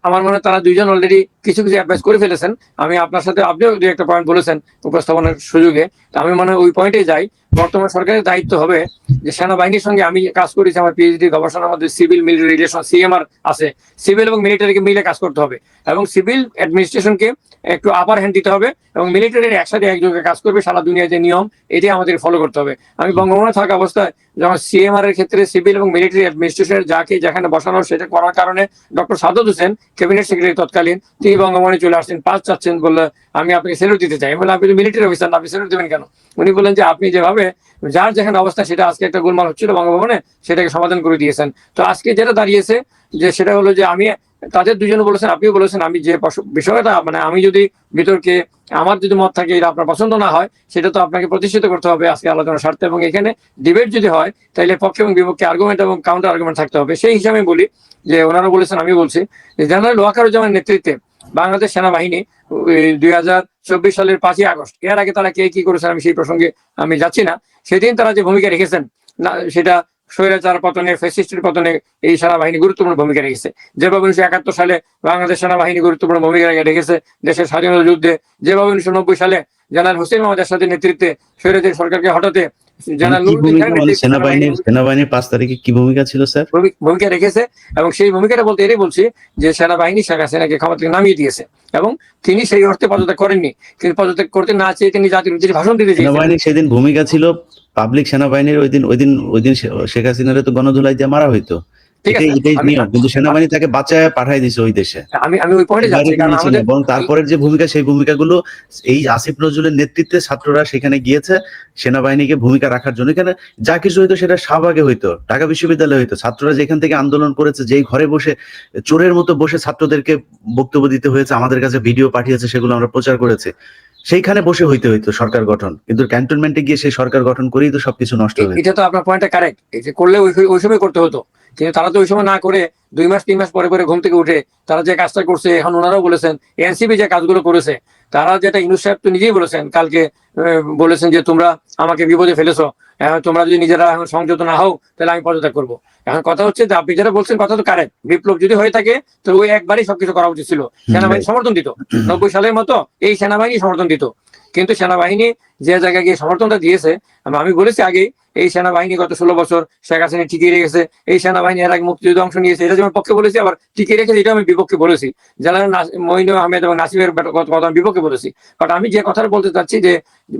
আমার মনে তারা দুইজন অলরেডি কিছু কিছু অ্যাডভাইস করে ফেলেছেন। আমি আপনার সাথে, আপনিও দুই একটা পয়েন্ট বলেছেন উপস্থাপনের সুযোগে, আমি মনে হয় ওই পয়েন্টে যাই। বর্তমান সরকারের দায়িত্ব হবে যে সেনাবাহিনীর সঙ্গে, আমি কাজ করেছি আমার পিএইচডি গবেষণার মধ্যে, সিভিল মিলিটারি রিলেশন, সিএমআর আছে, সিভিল এবং মিলিটারিকে মিলে কাজ করতে হবে, এবং সিভিল অ্যাডমিনিস্ট্রেশনকে একটু আপার হ্যান্ড দিতে হবে, এবং মিলিটারির একসাথে একযোগে কাজ করবে সারা দুনিয়ার যে নিয়ম, এটাই আমাদের ফলো করতে হবে। আমি বঙ্গবন্ধু থাকা অবস্থায় যখন সিএমআর এর ক্ষেত্রে সিভিল এবং মিলিটারি অ্যাডমিনিস্ট্রেশনের যাকে যেখানে বসানো, সেটা করার কারণে doctor Sadat Hossain cabinet secretary তৎকালীন, তিনি বঙ্গবন্ধু চলে আসছেন, পাস চাচ্ছেন, বললে আমি আপনাকে স্যালুট দিতে চাই। বলে আপনি মিলিটারি অফিসার, আপনি স্যালুট দেবেন কেন? উনি বললেন যে আপনি যেভাবে যার যেখানে অবস্থা, সেটা আজকে একটা গোলমাল হচ্ছিল বঙ্গভবনে, সেটাকে সমাধান করে দিয়েছেন। তো আজকে যেটা দাঁড়িয়েছে যে সেটা হলো যে আমি, তাদের দুজনে বলেছেন, আপনিও বলেছেন, আমি যে বিষয়টা, মানে আমি যদি বিতর্কে আমার যদি মত থাকে এটা আপনার পছন্দ না হয়, সেটা তো আপনাকে প্রতিষ্ঠিত করতে হবে আজকে আলোচনার স্বার্থে, এবং এখানে ডিবেট যদি হয় তাহলে পক্ষে এবং বিপক্ষে আর্গুমেন্ট এবং কাউন্টার আর্গুমেন্ট থাকতে হবে। সেই হিসাবে বলি যে ওনারা বলেছেন, আমি বলছি যে জেনারেল ওয়াকারুজ্জামানের নেতৃত্বে বাংলাদেশ সেনাবাহিনী 2024 সালের 5ই আগস্ট, এর আগে তারা কে কি করেছেন আমি সেই প্রসঙ্গে আমি যাচ্ছি না, সেদিন তারা যে ভূমিকা রেখেছেন না, সেটা স্বৈরাচার পতনে, ফ্যাসিস্টের পতনে এই সেনাবাহিনী গুরুত্বপূর্ণ ভূমিকা রেখেছে। যেভাবে 1971 সালে বাংলাদেশ সেনাবাহিনী গুরুত্বপূর্ণ ভূমিকা রেখেছে দেশের স্বাধীনতা যুদ্ধে, যেভাবে 1990 সালে জেনারেল হোসেন মোহাম্মদ এরশাদের নেতৃত্বে স্বৈরাচারী সরকারকে হটাতে সেনাবাহিনীর 5 তারিখে কি ভূমিকা ছিল স্যার? ভূমিকা রেখেছে, এবং সেই ভূমিকাটা বলতে এটাই বলছি যে সেনাবাহিনী শেখ হাসিনাকে ক্ষমতা থেকে নামিয়ে দিয়েছে, এবং তিনি সেই অর্থে পদত্যাগ করেননি, কিন্তু পদত্যাগ করতে না চেয়ে তিনি জাতির উদ্দেশ্যে ভাষণ দিতে চেয়েছেন। সেনাবাহিনীর সেদিন ভূমিকা ছিল, পাবলিক সেনাবাহিনীর ওই দিন শেখ হাসিনারে তো গণধুলাই দিয়ে মারা হইতো, এটাই নিয়ম, কিন্তু সেনাবাহিনী তাকে বাঁচায় পাঠায় দিছে ওই দেশে। আমি ওই পয়েন্টে যাচ্ছি, কারণ আমাদের এবং তারপরের যে ভূমিকা, সেই ভূমিকাগুলো এই আসিফ নজরুলের নেতৃত্বে ছাত্ররা সেখানে গিয়েছে সেনাবাহিনীকে ভূমিকা রাখার জন্য। এখানে যা কিছু হইতো সেটা শাহবাগে হইতো, ঢাকা বিশ্ববিদ্যালয়ে হইতো, ছাত্ররা যেখান থেকে আন্দোলন করেছে, যেই ঘরে বসে চোরের মতো বসে ছাত্রদেরকে বক্তব্য দিতে হয়েছে, আমাদের কাছে ভিডিও পাঠিয়েছে, সেগুলো আমরা প্রচার করেছি, সেইখানে বসে হইতে হইতো সরকার গঠন, কিন্তু ক্যান্টনমেন্টে গিয়ে সেই সরকার গঠন করেই তো সবকিছু নষ্ট হয়েছে। এটা তো আপনার পয়েন্টটা কারেক্ট, এই যে করলে ওই সময় করতে হতো, কিন্তু তারা তো ওই সময় না করে 2 মাস 3 মাস পরে পরে ঘুম থেকে উঠে তারা যে কাজটা করছে, এখন ওনারাও বলেছেন এনসিপি যে কাজগুলো করেছে, তারা যেটা ইউনূস সাহেব তো নিজেই বলেছেন কালকে, বলেছেন যে তোমরা আমাকে বিপদে ফেলেছো, তোমরা যদি নিজেরা এখন সংযত না হও তাহলে আমি পদত্যাগ করবো। এখন কথা হচ্ছে যে আপনি যেটা বলছেন কথা তো কারেক্ট, বিপ্লব যদি হয়ে থাকে তো ওই একবারই সবকিছু করা উচিত ছিল, সেনাবাহিনী সমর্থন দিত, 90 সালের মতো এই সেনাবাহিনী সমর্থন দিত। কিন্তু সেনাবাহিনী যে জায়গায় গিয়ে সমর্থনটা দিয়েছে, আমি বলেছি আগেই, এই সেনাবাহিনী গত 16 বছর শেখ হাসিনা টিকিয়ে রেখেছে, এই সেনাবাহিনী এর আগে মুক্তিযুদ্ধে অংশ নিয়েছে, এটা যেমন পক্ষে বলেছি, আবার টিকিয়ে রেখেছে এটা আমি বিপক্ষে বলেছি, জেনারেল মঈনুল আহমেদ এবং নাসিমের কথা আমি বিপক্ষে বলেছি। বাট আমি যে কথাটা বলতে চাচ্ছি যে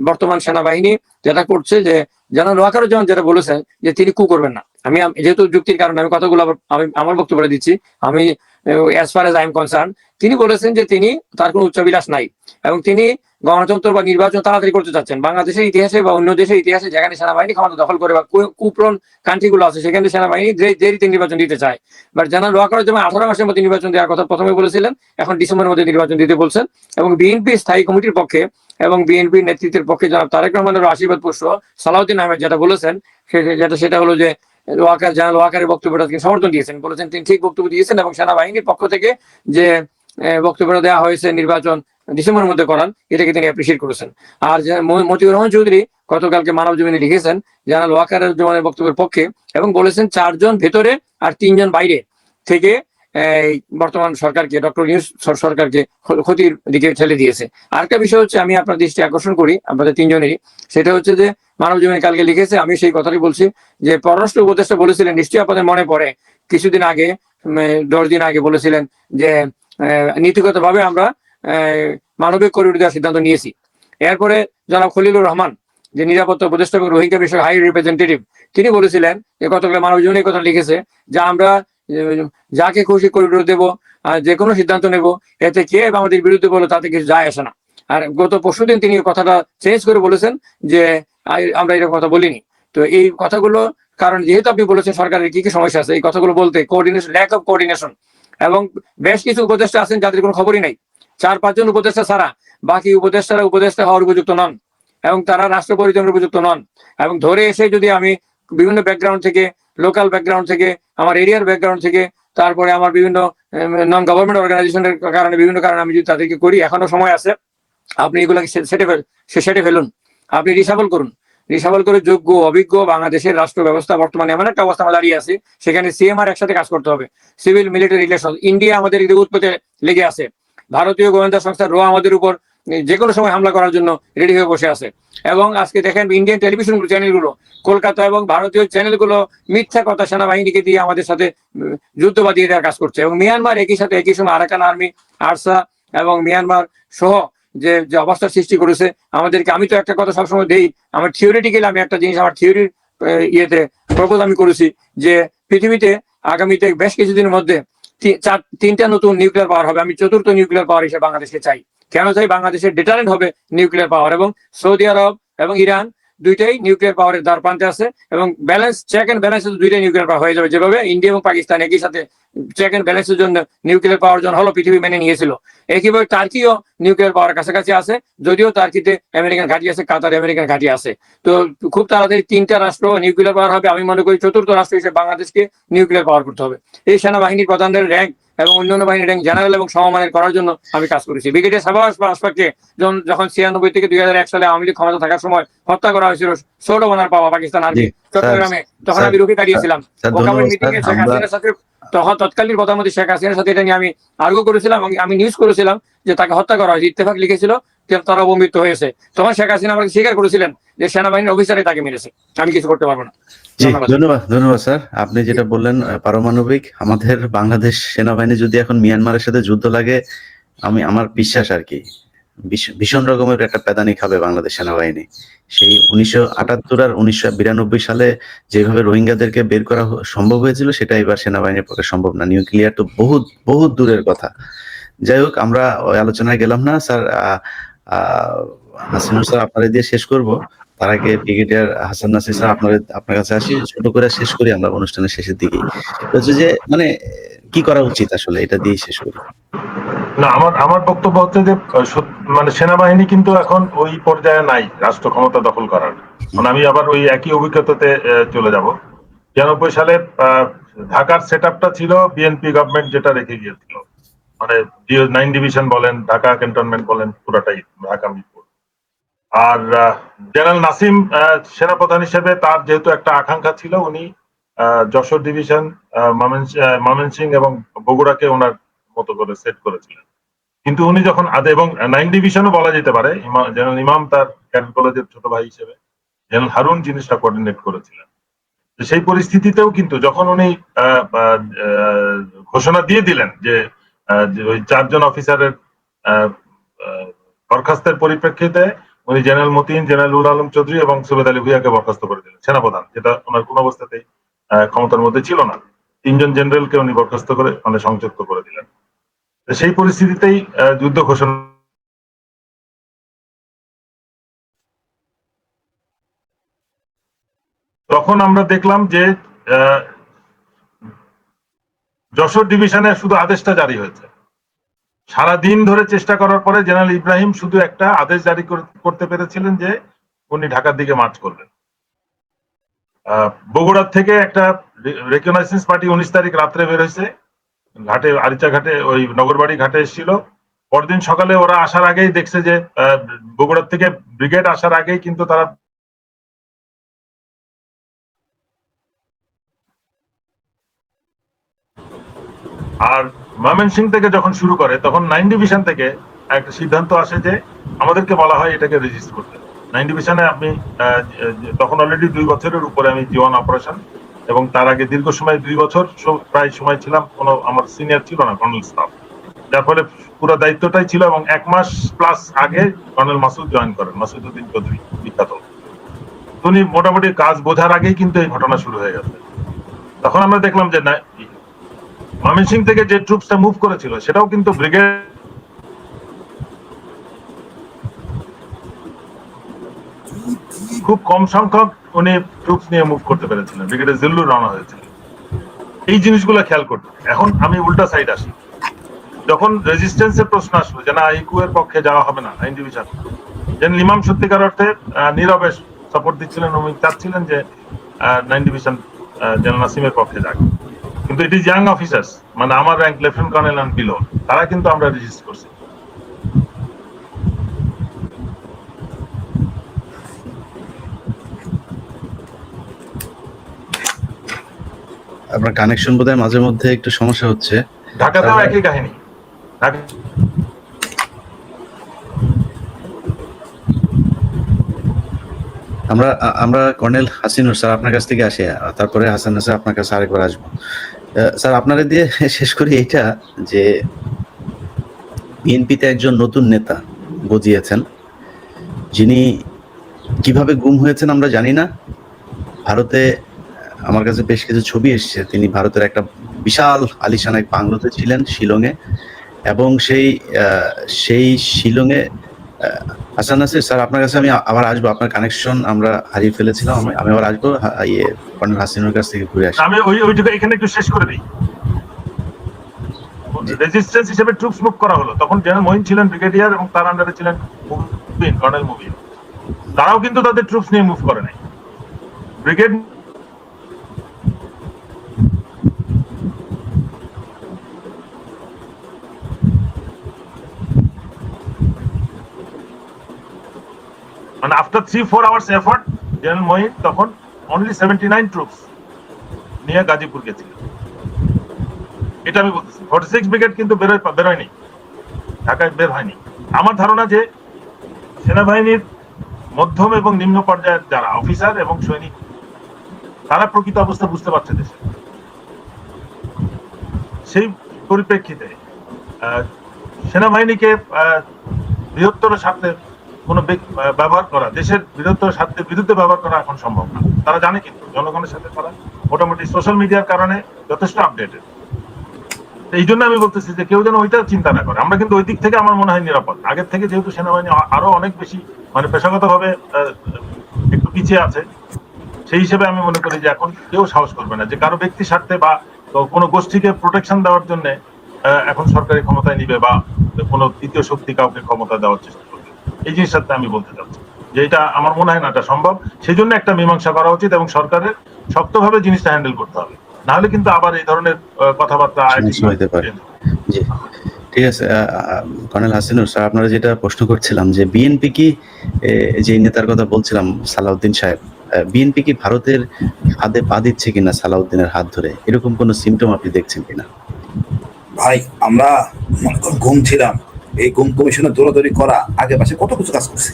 বর্তমান সেনাবাহিনী যেটা করছে, যে জেনারেল ওয়াকারুজ্জামান যেটা বলেছেন যে তিনি কু করবেন না, আমি যেহেতু যুক্তির কারণে আমি কথাগুলো আমি আমার বক্তব্যটা দিচ্ছি, আমি as far age I am concern, তিনি বলেছেন যে তিনি, তার কোনো উচ্চাবিলাস নাই, এবং তিনি গণতন্ত্র বা নির্বাচন তাড়াতাড়ি করতে চাচ্ছেন। বাংলাদেশের ইতিহাসে বা অন্য দেশের ইতিহাসে যেখানে সেনাবাহিনী ক্ষমতা দখল করে বা কুপ্রন কান্ট্রিগুলো আছে, সেখানে সেনাবাহিনী দেরিতে নির্বাচন দিতে চায়। বাট জেনারেল ওয়াকারুজ্জামান 18 মাসের মধ্যে নির্বাচন দেওয়ার কথা প্রথমে বলেছিলেন, এখন ডিসেম্বরের মধ্যে নির্বাচন দিতে বলছেন, এবং বিএনপি স্থায়ী কমিটির পক্ষে এবং বিএনপির নেতৃত্বের পক্ষে জনাব তারেক রহমানের আশীর্বাদ পুষ্প সালাউদ্দিন আহমেদ যেটা বলেছেন, সেটা হলো যে জেনারেল ওয়াকারের বক্তব্যটা তিনি সমর্থন দিয়েছেন, বলেছেন তিনি ঠিক বক্তব্য দিয়েছেন, এবং সেনাবাহিনীর পক্ষ থেকে যে বক্তব্যটা দেওয়া হয়েছে নির্বাচন ডিসেম্বরের মধ্যে করান, এটাকে তিনি অ্যাপ্রিসিয়েট করেছেন। আর মতিউর রহমান চৌধুরী গতকালকে মানব জমিনে লিখেছেন জেনারেল ওয়াকারুজ্জামানের বক্তব্যের পক্ষে, এবং বলেছেন 4 জন ভেতরে আর 3 জন বাইরে থেকে বর্তমান সরকারকে, ডক্টর ইউনূস সরকারকে ক্ষতির দিকে ঠেলে দিয়েছে। আরেকটা বিষয় হচ্ছে, আমি আপনার দৃষ্টি আকর্ষণ করি আপনাদের 3 জনেরই, সেটা হচ্ছে যে মানব জমিনে কালকে লিখেছে, আমি সেই কথাই বলছি, যে পররাষ্ট্র উপদেষ্টা বলেছিলেন, নিশ্চয়ই আপনাদের মনে পড়ে, কিছুদিন আগে 10 দিন আগে বলেছিলেন যে নীতিগতভাবে আমরা মানবিক করিডোর দেওয়ার সিদ্ধান্ত নিয়েছি। এরপরে জনাব খলিলুর রহমান, যে নিরাপত্তা উপদেষ্টা এবং রোহিঙ্গা বিষয়ক হাই রিপ্রেজেন্টেটিভ, তিনি বলেছিলেন, গতকাল মানব জীবনে কথা লিখেছে, যে আমরা যাকে খুশি করিডোর দেবো, যে কোনো সিদ্ধান্ত নেব, এতে কে আমাদের বিরুদ্ধে বলো তাতে কিছু যায় আসে না। আর গত পরশুদিন তিনি কথাটা চেঞ্জ করে বলেছেন যে আমরা এরকম কথা বলিনি। তো এই কথাগুলো, কারণ যেহেতু আপনি বলেছেন সরকারের কি কি সমস্যা আছে, এই কথাগুলো বলতে কোঅর্ডিনেশন, ল্যাক অফ কোঅর্ডিনেশন, এবং বেশ কিছু উপদেষ্টা আছেন যাদের কোনো খবরই নাই। 4-5 জন উপদেষ্টা ছাড়া বাকি উপদেষ্টারা উপদেষ্টা হওয়ার উপযুক্ত নন, এবং তারা রাষ্ট্র পরিচালনার উপযুক্ত নন। এবং ধরে এসে যদি আমি বিভিন্ন ব্যাকগ্রাউন্ড থেকে, লোকাল ব্যাকগ্রাউন্ড থেকে, আমার এরিয়ার ব্যাকগ্রাউন্ড থেকে, তারপরে আমার বিভিন্ন নন গভর্নমেন্ট অর্গানাইজেশনের কারণে, বিভিন্ন কারণে আমি যদি তাদেরকে করি, এখনো সময় আছে। আপনি এগুলোকে সেটে ফেলুন, আপনি রিসাবল করুন, রিসাবল করে যোগ্য অভিজ্ঞ বাংলাদেশের রাষ্ট্র ব্যবস্থা বর্তমানে এমন একটা অবস্থা দাঁড়িয়ে আছে, সেখানে সিএমআর একসাথে কাজ করতে হবে। সিভিল মিলিটারি রিলেশন, ইন্ডিয়া আমাদের উৎপত্তি লেগে আছে, ভারতীয় গোয়েন্দা সংস্থা র আমাদের উপর যে কোনো সময় হামলা করার জন্য রেডি হয়ে বসে আছে। এবং আজকে দেখেন ইন্ডিয়ান টেলিভিশন চ্যানেলগুলো, কলকাতা এবং ভারতীয় চ্যানেলগুলো মিথ্যা কথা সেনাবাহিনীকে দিয়ে আমাদের সাথে যুদ্ধ বাঁধিয়ে দেওয়ার কাজ করছে। এবং মিয়ানমার একই সময় আরাকান আর্মি, আরসা এবং মিয়ানমার সহ যে অবস্থার সৃষ্টি করেছে আমাদেরকে। আমি তো একটা কথা সবসময় দেই, আমার থিওরিটিক্যালি আমি একটা জিনিস আমার থিওরির ইয়েতে প্রপোজ আমি করেছি যে পৃথিবীতে আগামীতে বেশ কিছুদিনের মধ্যে 3টা নতুন নিউক্লিয়ার পাওয়ার হবে। আমি 4র্থ নিউক্লিয়ার পাওয়ার হিসেবে বাংলাদেশকে চাই। কেন চাই? বাংলাদেশের ডিটারেন্ট হবে নিউক্লিয়ার পাওয়ার, এবং সৌদি আরব এবং ইরান দুইটাই নিউক্লিয়ার পাওয়ারের দ্বার প্রান্তে আছে, এবং ব্যালেন্স, চেক এন্ড ব্যালেন্স দুইটাই নিউক্লিয়ার পাওয়ার হয়ে যাবে। যেভাবে ইন্ডিয়া এবং পাকিস্তান একই সাথে চেক এন্ড ব্যালেন্সের জন্য নিউক্লিয়ার পাওয়ার জন্য হলো পৃথিবী মেনে নিয়েছিল, একইভাবে টার্কিও নিউক্লিয়ার পাওয়ার কাছাকাছি আছে, যদিও টার্কিতে আমেরিকান ঘাঁটি আছে, কাতারে আমেরিকান ঘাঁটি আছে। তো খুব তাড়াতাড়ি 3টা রাষ্ট্র নিউক্লিয়ার পাওয়ার হবে। আমি মনে করি 4র্থ রাষ্ট্র হিসেবে বাংলাদেশকে নিউক্লিয়ার পাওয়ার করতে হবে। এই সেনাবাহিনীর প্রধানদের র্যাঙ্ক এবং অন্যান্য বাহিনীর র্যাঙ্ক জেনারেল এবং সমমানের করার জন্য আমি কাজ করেছি। ব্রিগেডিয়ার সাবাস আশফাককে যখন 96 থেকে 2001 সালে আওয়ামী লীগ ক্ষমতা থাকার সময় হত্যা করা হয়েছিল ষোলো বানার পাওয়া পাকিস্তান আর্মি চট্টগ্রামে, তখন আমি রুখে দাঁড়িয়েছিলাম। মিটিং এ শেখ হাসিনার সাথে, তখন তৎকালীন প্রধানমন্ত্রী শেখ হাসিনার সাথে এটা নিয়ে আমি আর্গু করেছিলাম, এবং আমি নিউজ করেছিলাম যে তাকে হত্যা করা হয়েছে। ইত্তেফাক লিখেছিল তারা অবমৃত্যু হয়েছে। তখন শেখ হাসিনা আমাকে স্বীকার করেছিলেন যে সেনাবাহিনীর অফিসারে তাকে মেরেছে, আমি কিছু করতে পারবো না। ধন্যবাদ স্যার। আপনি যেটা বললেন পারমাণবিক, আমাদের বাংলাদেশ সেনাবাহিনী যদি এখন মিয়ানমারের সাথে যুদ্ধ লাগে, আমার বিশ্বাস আর কি ভীষণ রকমের একটা প্যাদানি খাবে বাংলাদেশ সেনাবাহিনী। সেই 1978 আর 1992 সালে যেভাবে রোহিঙ্গাদেরকে বের করা সম্ভব হয়েছিল, সেটা এবার সেনাবাহিনীর পক্ষে সম্ভব না। নিউক্লিয়ার তো বহুত দূরের কথা। যাই হোক, আমরা ওই আলোচনায় গেলাম না স্যার। হাসিনুর স্যার আপনারা দিয়ে শেষ করব, তার আগে ব্রিগেডিয়ার হাসান নাসির স্যার আপনার কাছে আসি, ছোট করে শেষ করি আমরা অনুষ্ঠানের শেষের দিকে। যে মানে কি করা উচিত আসলে, এটা দিয়ে শেষ করি। না, আমার বক্তব্য হচ্ছে যে মানে সেনাবাহিনী কিন্তু এখন ওই পর্যায়ে নাই রাষ্ট্র ক্ষমতা দখল করার। মানে আমি আবার ওই একই অভিজ্ঞতাতে চলে যাব। 92 সালে ঢাকার সেটআপটা ছিল বিএনপি গভর্নমেন্ট যেটা রেখে গিয়েছিল, মানে 9 ডিভিশন বলেন, ঢাকা ক্যান্টনমেন্ট বলেন, পুরাটাই ঢাকা মিরপুর। আর জেনারেল নাসিম সেনাপ্রধান হিসেবে তার যেহেতু একটা আকাঙ্ক্ষা ছিল, উনি যশোর ডিভিশন, ময়মনসিংহ এবং বগুড়াকে ওনার মতো করে সেট করেছিলেন। কিন্তু উনি যখন এবং 9 ডিভিশনও বলা যেতে পারে, জেনারেল ইমাম তার ক্যাডেট কলেজের ছোট ভাই হিসেবে, জেনারেল হারুন জিনিসটা কোঅর্ডিনেট করেছিলেন। সেই পরিস্থিতিতেও কিন্তু যখন উনি ঘোষণা দিয়ে দিলেন যে ওই 4 জন অফিসারের বরখাস্তের পরিপ্রেক্ষিতে উনি জেনারেল মতিন, জেনারেল উল আলম চৌধুরী এবং সুবেদ আলী ভুইয়াকে বরখাস্ত করে দিলেন সেনাপ্রধান, যেটা ওনার কোন অবস্থাতেই ক্ষমতার মধ্যে ছিল না। 3 জন জেনারেলকে উনি বরখাস্ত করে মানে সংযুক্ত করে দিলেন। সেই পরিস্থিতিতেই যুদ্ধ ঘোষণা। তখন আমরা দেখলাম যে যশোর ডিভিশনে শুধু আদেশটা জারি হয়েছে। সারাদিন ধরে চেষ্টা করার পরে জেনারেল ইব্রাহিম শুধু একটা আদেশ জারি করতে পেরেছিলেন যে উনি ঢাকার দিকে মার্চ করবেন। বগুড়ার থেকে একটা রেকগনাইজেন্স পার্টি 19 তারিখ রাত্রে বের হয়েছে, ঘাটে, আরিচা ঘাটে, ওই নগরবাড়ি ঘাটে এসেছিল। পরদিন সকালে ওরা আসার আগেই দেখছে যে বগুড়ার থেকে ব্রিগেড আসার আগেই কিন্তু তারা আর ময়মনসিংহ থেকে যখন শুরু করে, তখন 9 ডিভিশন থেকে একটা সিদ্ধান্ত আসে যে আমাদেরকে বলা হয় এটাকে রেজিস্টার করতে। 9 ডিভিশনে আমি তখন অলরেডি 2 বছরের উপরে আমি জীবন অপারেশন, এবং তার আগে দীর্ঘ সময় 2 বছর প্রায় সময় ছিলাম, কোনো আমার সিনিয়র ছিল না কর্নেল স্টাফ, যার ফলে পুরো দায়িত্বটাই ছিল। এবং 1 মাস প্লাস আগে কর্নেল মাসুদ জয়েন করেন, মাসুদউদ্দিন চৌধুরী বিখ্যাত। উনি মোটামুটি কাজ বোঝার আগেই কিন্তু এই ঘটনা শুরু হয়ে গেছে। তখন আমরা দেখলাম যে না, ময়মনসিংহ থেকে যে ট্রুপসটা মুভ করেছিল সেটাও কিন্তু ব্রিগেড খুব কম সংখ্যক উনি ট্রুপস নিয়ে মুভ করতে পেরেছিলেন, ব্রিগেডিয়ার জিল্লুর রওনা হয়েছিল। এই জিনিসগুলো খেয়াল করতে। এখন আমি উল্টা সাইড আসি, যখন রেজিস্ট্যান্সের প্রশ্ন আসলো যে না ইকু এর পক্ষে যাওয়া হবে না 9 ডিভিশন, যেন ইমাম সত্যিকার অর্থে নীরবে সাপোর্ট দিচ্ছিলেন, উনি চাচ্ছিলেন যে 9 ডিভিশন জেনারেল নাসিমের পক্ষে যাক। কিন্তু ইট ইজ ইয়াং অফিসার্স, মানে আমার rank lieutenant colonel and below, তারা কিন্তু আমরা রেজিস্ট করছি। আপনার কানেকশন বোধহয় মাঝে মধ্যে একটু সমস্যা হচ্ছে। ঢাকাতেও একই কাহিনী। আমরা কর্নেল হাসিনুর স্যার আপনার কাছ থেকে আসি, তারপরে হাসান স্যার আপনার কাছে আরেকবার আসবো। স্যার আপনারা দিয়ে শেষ করি এটা যে বিএনপিতে একজন নতুন নেতা গজিয়েছেন, যিনি কিভাবে গুম হয়েছেন আমরা জানি না। ভারতে আমার কাছে বেশ কিছু ছবি এসেছে, তিনি ভারতের একটা বিশাল আলিশান এক বাংলোতে ছিলেন শিলংয়ে, এবং সেই শিলংয়ে হাসান নাসির স্যার আপনার কাছে আমি আবার আসবো, আপনার কানেকশন আমরা হারিয়ে ফেলেছিলাম, আমি আবার আসবো কর্নেল হাসিনুর কাছ থেকে ঘুরে আসি। আমি ওইটুকু এখানে একটু শেষ করে দিই। রেজিস্ট্যান্স হিসেবে ট্রুপস মুভ করা হলো, তখন জেনারেল মঈন ছিলেন ব্রিগেডিয়ার এবং তার আন্ডারে ছিলেন মুবিন, কর্নেল মুবিন। তারাও কিন্তু তাদের ট্রুপস নিয়ে মুভ করে নাই। ব্রিগেড মানে after 3-4 hours effort general Moin তখন অনলি 79 ট্রুপস নিয়ে গাজীপুর গেছিল। এটা আমি বলতেছি। 46 ব্রিগেড কিন্তু বেরোয়নি, ঢাকায় বের হয়নি। আমার ধারণা যে সেনাবাহিনীর মধ্যম এবং নিম্ন পর্যায়ের যারা অফিসার এবং সৈনিক, তারা প্রকৃত অবস্থা বুঝতে পারছে দেশে। সেই পরিপ্রেক্ষিতে সেনাবাহিনীকে বৃহত্তর স্বার্থে কোনো ব্যবহার করা, দেশের বৃহত্তর স্বার্থের বিরুদ্ধে ব্যবহার করা এখন সম্ভব না। তারা জানে, কিন্তু জনগণের সাথে তারা মোটামুটি সোশ্যাল মিডিয়ার কারণে যথেষ্ট আপডেটেড। এই জন্য আমি বলতেছি যে কেউ যেন ওইটা চিন্তা না করে। আমরা কিন্তু ওই দিক থেকে আমার মনে হয় নিরাপদ। আগের থেকে যেহেতু সেনাবাহিনী আরো অনেক বেশি মানে পেশাগতভাবে একটু পিছিয়ে আছে, সেই হিসেবে আমি মনে করি যে এখন কেউ সাহস করবে না যে কারো ব্যক্তি স্বার্থে বা কোনো গোষ্ঠীকে প্রোটেকশন দেওয়ার জন্য এখন সরকারি ক্ষমতায় নিবে বা কোনো তৃতীয় শক্তি কাউকে ক্ষমতা দেওয়ার চেষ্টা করবে। এই জিনিসটাতে আমি বলতে চাচ্ছি যে এটা আমার মনে হয় না এটা সম্ভব। সেই জন্য একটা মীমাংসা করা উচিত এবং সরকারের শক্তভাবে জিনিসটা হ্যান্ডেল করতে হবে, নাহলে কিন্তু আবার এই ধরনের কথাবার্তা হতে পারে। জি ঠিক আছে। কর্নেল হাসিনুর স্যার, আপনারা যেটা প্রশ্ন করছিলাম যে বিএনপি কি, যে নেতার কথা বলছিলাম সালাউদ্দিন সাহেব, বিএনপি কি ভারতের হাতে পা দিচ্ছে কিনা সালাউদ্দিনের হাত ধরে, এরকম কোন সিমটম আপনি দেখছেন কিনা? ভাই আমরা ঘুম ছিলাম, এই ঘুম কমিশনের দৌড়াদৌড়ি করা, আগে পাশে কত কিছু কাজ করছি,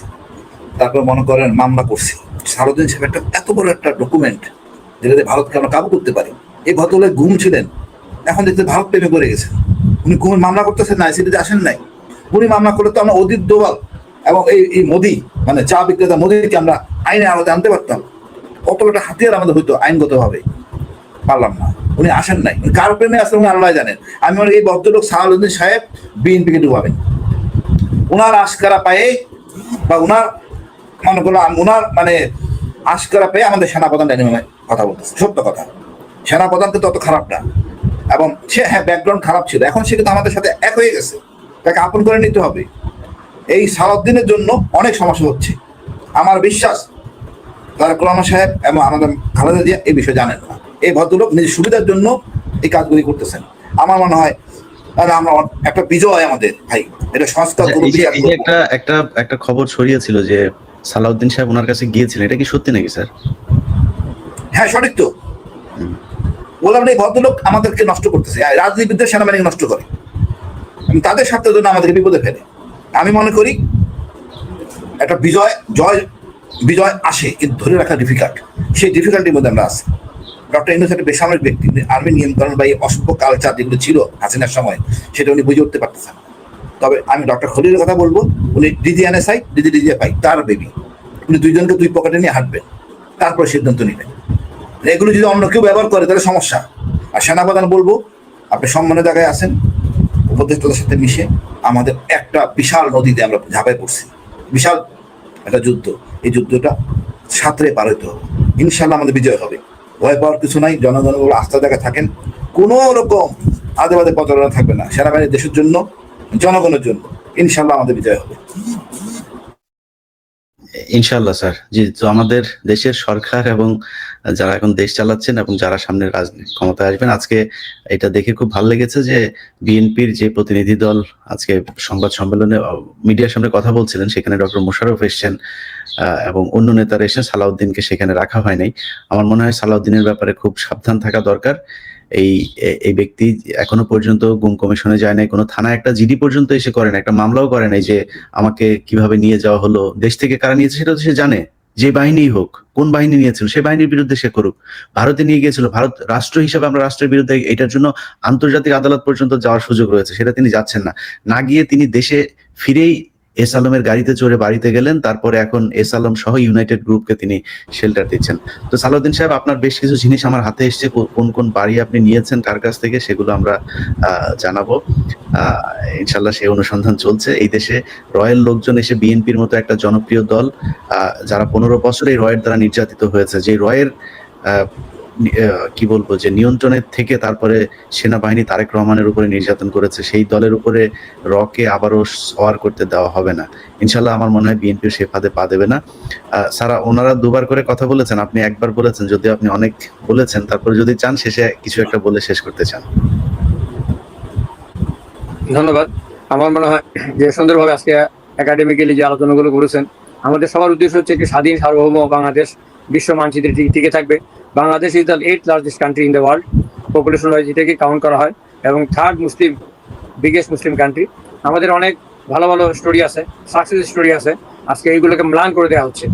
তারপর মনে করেন মামলা করছি। সালাউদ্দিন সাহেব একটা এত বড় একটা ডকুমেন্ট যেটাতে ভারতকে আমরা কাবু করতে পারি। এই ভদ্রলোক ঘুম ছিলেন, এখন দেখতে ভারত প্রেমে পড়ে গেছেন। উনি ঘুমের মামলা করতেছেন না, আইসিডিতে আসেন নাই। উনি মামলা করলে তো আমরা অদিত দোভাল এবং এই মোদি মানে চা বিক্রেতা মোদিকে আমরা আইনের আওতায় আনতে পারতাম। কত একটা হাতিয়ার আমাদের হইতো আইনগতভাবে, পারলাম না। উনি আসেন নাই, কার প্রেমে আসলে উনি আল্লাহ জানেন। আমি মনে এই ভদ্রলোক সালাউদ্দিন সাহেব বিএনপিকে ডুবাবেন। উনার আশকারা পায়ে বা উনার মনে করলাম উনার মানে আশকারা পেয়ে আমাদের সেনাপ্রধান ডাইনামিক কথা বলতেছে, সত্য কথা। সেনাপ্রধান কিন্তু অত খারাপ না, এবং সে হ্যাঁ ব্যাকগ্রাউন্ড খারাপ ছিল, এখন সে কিন্তু আমাদের সাথে এক হয়ে গেছে, তাকে আপন করে নিতে হবে। এই সালাউদ্দিনের জন্য অনেক সমস্যা হচ্ছে। আমার বিশ্বাস তারা রহমান সাহেব এবং আমাদের খালেদা জিয়া এই বিষয়ে জানেন না। এই ভদ্রলোক নিজের সুবিধার জন্য এই কাজগুলি করতেছেন। আমার মনে হয় আমরা একটা বিজয় আমাদের ভাই, এটা সংস্কার। একটা খবর ছড়িয়েছিল যে সালাউদ্দিন সাহেব ওনার কাছে গিয়েছিলেন, এটা কি সত্যি নাকি স্যার? হ্যাঁ সঠিক তো। বললাম এই ভদ্রলোক আমাদেরকে নষ্ট করতেছে, রাজনীতিবিদদের সেনাবাহিনী নষ্ট করে, তাদের স্বার্থের জন্য আমাদেরকে বিপদে ফেলে। আমি মনে করি একটা বিজয় আসে, কিন্তু ধরে রাখা ডিফিকাল্ট। সেই ডিফিকাল্টির মধ্যে আমরা আছি। ডক্টর ইউনূস একটা বেসামরিক ব্যক্তি, আর্মি নিয়মকানুন বা এই অসভ্য কালচার যেগুলো ছিল হাসিনার সময়, সেটা উনি বুঝে উঠতে পারতেছেন। তবে আমি ডক্টর খলিলের কথা বলবো, উনি DGNSI DGFI তার বেবি, উনি দুইজনকে দুই পকেটে নিয়ে হাঁটবেন, তারপরে সিদ্ধান্ত নেবেন। এগুলো যদি অন্য কেউ ব্যবহার করে তাহলে সমস্যা। আর সেনাপ্রধান বলবো, আপনি সম্মানের জায়গায় আছেন, উপদেষ্টাদের সাথে মিশে আমাদের একটা বিশাল নদীতে আমরা ঝাঁপাই পড়ছি, বিশাল একটা যুদ্ধ। এই যুদ্ধটা সাঁতরে পার হতে হবে। ইনশাল্লাহ আমাদের বিজয় হবে, ভয় পাওয়ার কিছু নাই। জনগণের উপর আস্থা জায়গায় থাকেন, কোনো রকম আদে বাদে প্রচারণা থাকবে না। সেনাবাহিনী দেশের জন্য, জনগণের জন্য, ইনশাল্লাহ আমাদের বিজয় হবে। ইনশাআল্লাহ স্যার। জি, তো আমাদের দেশের সরকার এবং যারা এখন দেশ চালাচ্ছেন এবং যারা সামনে রাজনীতি ক্ষমতায় আসবেন, আজকে এটা দেখে খুব ভালো লেগেছে যে বিএনপির যে প্রতিনিধি দল আজকে সংবাদ সম্মেলনে মিডিয়ার সামনে কথা বলছিলেন, সেখানে ডক্টর মোশাররফ এসেছেন এবং অন্য নেতারা এসে সালাউদ্দিনকে সেখানে রাখা হয় নাই। আমার মনে হয় সালাউদ্দিনের ব্যাপারে খুব সাবধান থাকা দরকার। এই ব্যক্তি এখনো পর্যন্ত গুম কমিশনে যায় নাই, কোনো থানায় একটা জিডি পর্যন্ত এসে করে না, একটা মামলাও করে নাই যে আমাকে কিভাবে নিয়ে যাওয়া হলো, দেশ থেকে কারা নিয়েছে সেটা তো সে জানে। যে বাহিনীই হোক, কোন বাহিনী নিয়েছিল সেই বাহিনীর বিরুদ্ধে সে করুক। ভারতে নিয়ে গিয়েছিল, ভারত রাষ্ট্র হিসেবে আমরা রাষ্ট্রের বিরুদ্ধে, এটার জন্য আন্তর্জাতিক আদালত পর্যন্ত যাওয়ার সুযোগ রয়েছে, সেটা তিনি যাচ্ছেন না। না গিয়ে তিনি দেশে ফিরেই এস আলমের গাড়িতে চড়ে বাড়িতে গেলেন, তারপরে এখন এস আলম সহ ইউনাইটেড গ্রুপকে তিনি শেল্টার দিচ্ছেন। তো সালাউদ্দিন সাহেব, আপনার বেশ কিছু জিনিস আমার হাতে এসছে, কোন কোন বাড়ি আপনি নিয়েছেন কার কাছ থেকে, সেগুলো আমরা জানাবো। ইনশাল্লাহ সেই অনুসন্ধান চলছে। এই দেশে রয়ের লোকজন এসে বিএনপির মতো একটা জনপ্রিয় দল, যারা 15 বছর এই রয়ের দ্বারা নির্যাতিত হয়েছে, যে রয়ের কি বলবো, যে নিয়ন্ত্রণের থেকে তারপরে সেনাবাহিনী তারেক রহমানের উপরে নির্যাতন করেছে, সেই দলের উপরে রকে আবারও সওয়ার করতে দেওয়া হবে না ইনশাল্লাহ। আমার মনে হয় বিএনপির সে ফাঁদে পা দেবে না। স্যার, ওনারা দুবার করে কথা বলেছেন, আপনি একবার বলেছেন, যদিও আপনি অনেক বলেছেন, তারপরে যদি চান শেষে কিছু একটা বলে শেষ করতে চান। ধন্যবাদ। আমার মনে হয় যে সুন্দরভাবে আজকে একাডেমিক্যালি যে আলোচনাগুলো করেছেন, আমাদের সবার উদ্দেশ্য হচ্ছে একটি স্বাধীন সার্বভৌম বাংলাদেশ বিশ্ব মানচিত্রে টিকে থাকবে। Bangladesh is the 8th largest country in the world, population wise এটাকে কাউন্ট করা হয়, এবং 3rd বিগেস্ট মুসলিম কান্ট্রি। আমাদের অনেক ভালো ভালো স্টোরি আছে, সাকসেস স্টোরি আছে, আজকে এইগুলোকে ম্লান করে দেওয়া হচ্ছে।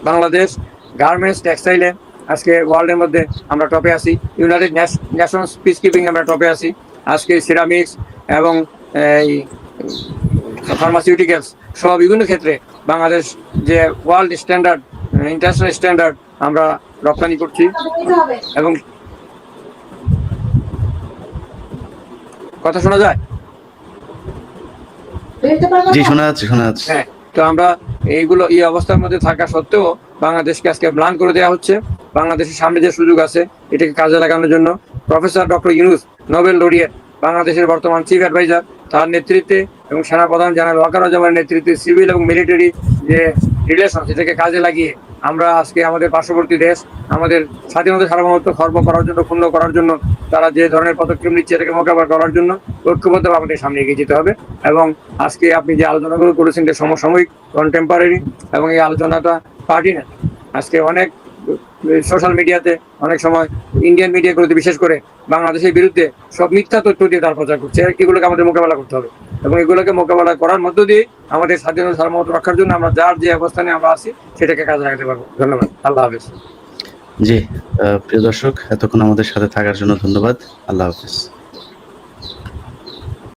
বাংলাদেশ গার্মেন্টস টেক্সটাইলে আজকে ওয়ার্ল্ডের মধ্যে আমরা টপে আছি, ইউনাইটেড নেশনস পিস কিপিং আমরা টপে আছি। আজকে সিরামিক্স এবং ফার্মাসিউটিক্যালস সব বিভিন্ন ক্ষেত্রে বাংলাদেশ যে ওয়ার্ল্ড স্ট্যান্ডার্ড, ইন্টারন্যাশনাল স্ট্যান্ডার্ড আমরা রপ্তানি করছি। এবং কথা শোনা যায়? জি, শোনা যাচ্ছে, শোনা যাচ্ছে। হ্যাঁ, তো আমরা এইগুলো এই অবস্থার মধ্যে থাকা সত্ত্বেও বাংলাদেশকে আজকে ম্লান করে দেওয়া হচ্ছে। বাংলাদেশের সামনে যে সুযোগ আছে এটাকে কাজে লাগানোর জন্য professor doctor Yunus, Nobel laureate, বাংলাদেশের বর্তমান চিফ অ্যাডভাইজার, তার নেতৃত্বে এবং সেনাপ্রধান জেনারেল ওয়াকারুজ্জামানের নেতৃত্বে সিভিল এবং মিলিটারি যে রিলেশন, সেটাকে কাজে লাগিয়ে আমরা আজকে আমাদের পার্শ্ববর্তী দেশ আমাদের স্বাধীনতা সার্বভৌমত্ব খর্ব করার জন্য, ক্ষুণ্ণ করার জন্য তারা যে ধরনের পদক্ষেপ নিচ্ছে এটাকে মোকাবিলা করার জন্য ঐক্যবদ্ধভাবে আমাদের সামনে এগিয়ে যেতে হবে। এবং আজকে আপনি যে আলোচনাগুলো করেছেন এটা সমসাময়িক, কন্টেম্পোরারি, এবং এই আলোচনাটা পার্টি না। আজকে অনেক সোশ্যাল মিডিয়াতে অনেক সময় ইন্ডিয়ান মিডিয়াগুলোতে বিশেষ করে বাংলাদেশের বিরুদ্ধে সব মিথ্যা তথ্য দিয়ে তার প্রচার করছে। এগুলোকে আমাদের মোকাবেলা করতে হবে, এবং এগুলোকে মোকাবেলা করার মধ্য দিয়ে আমাদের স্বাধীনতা সার্বভৌমত্ব রক্ষার জন্য আমরা যার যে অবস্থানে আমরা আছি সেটাকে কাজে লাগাতে পারবো। ধন্যবাদ। আল্লাহ হাফেজ। জি, প্রিয় দর্শক, এতক্ষণ আমাদের সাথে থাকার জন্য ধন্যবাদ। আল্লাহ হাফেজ।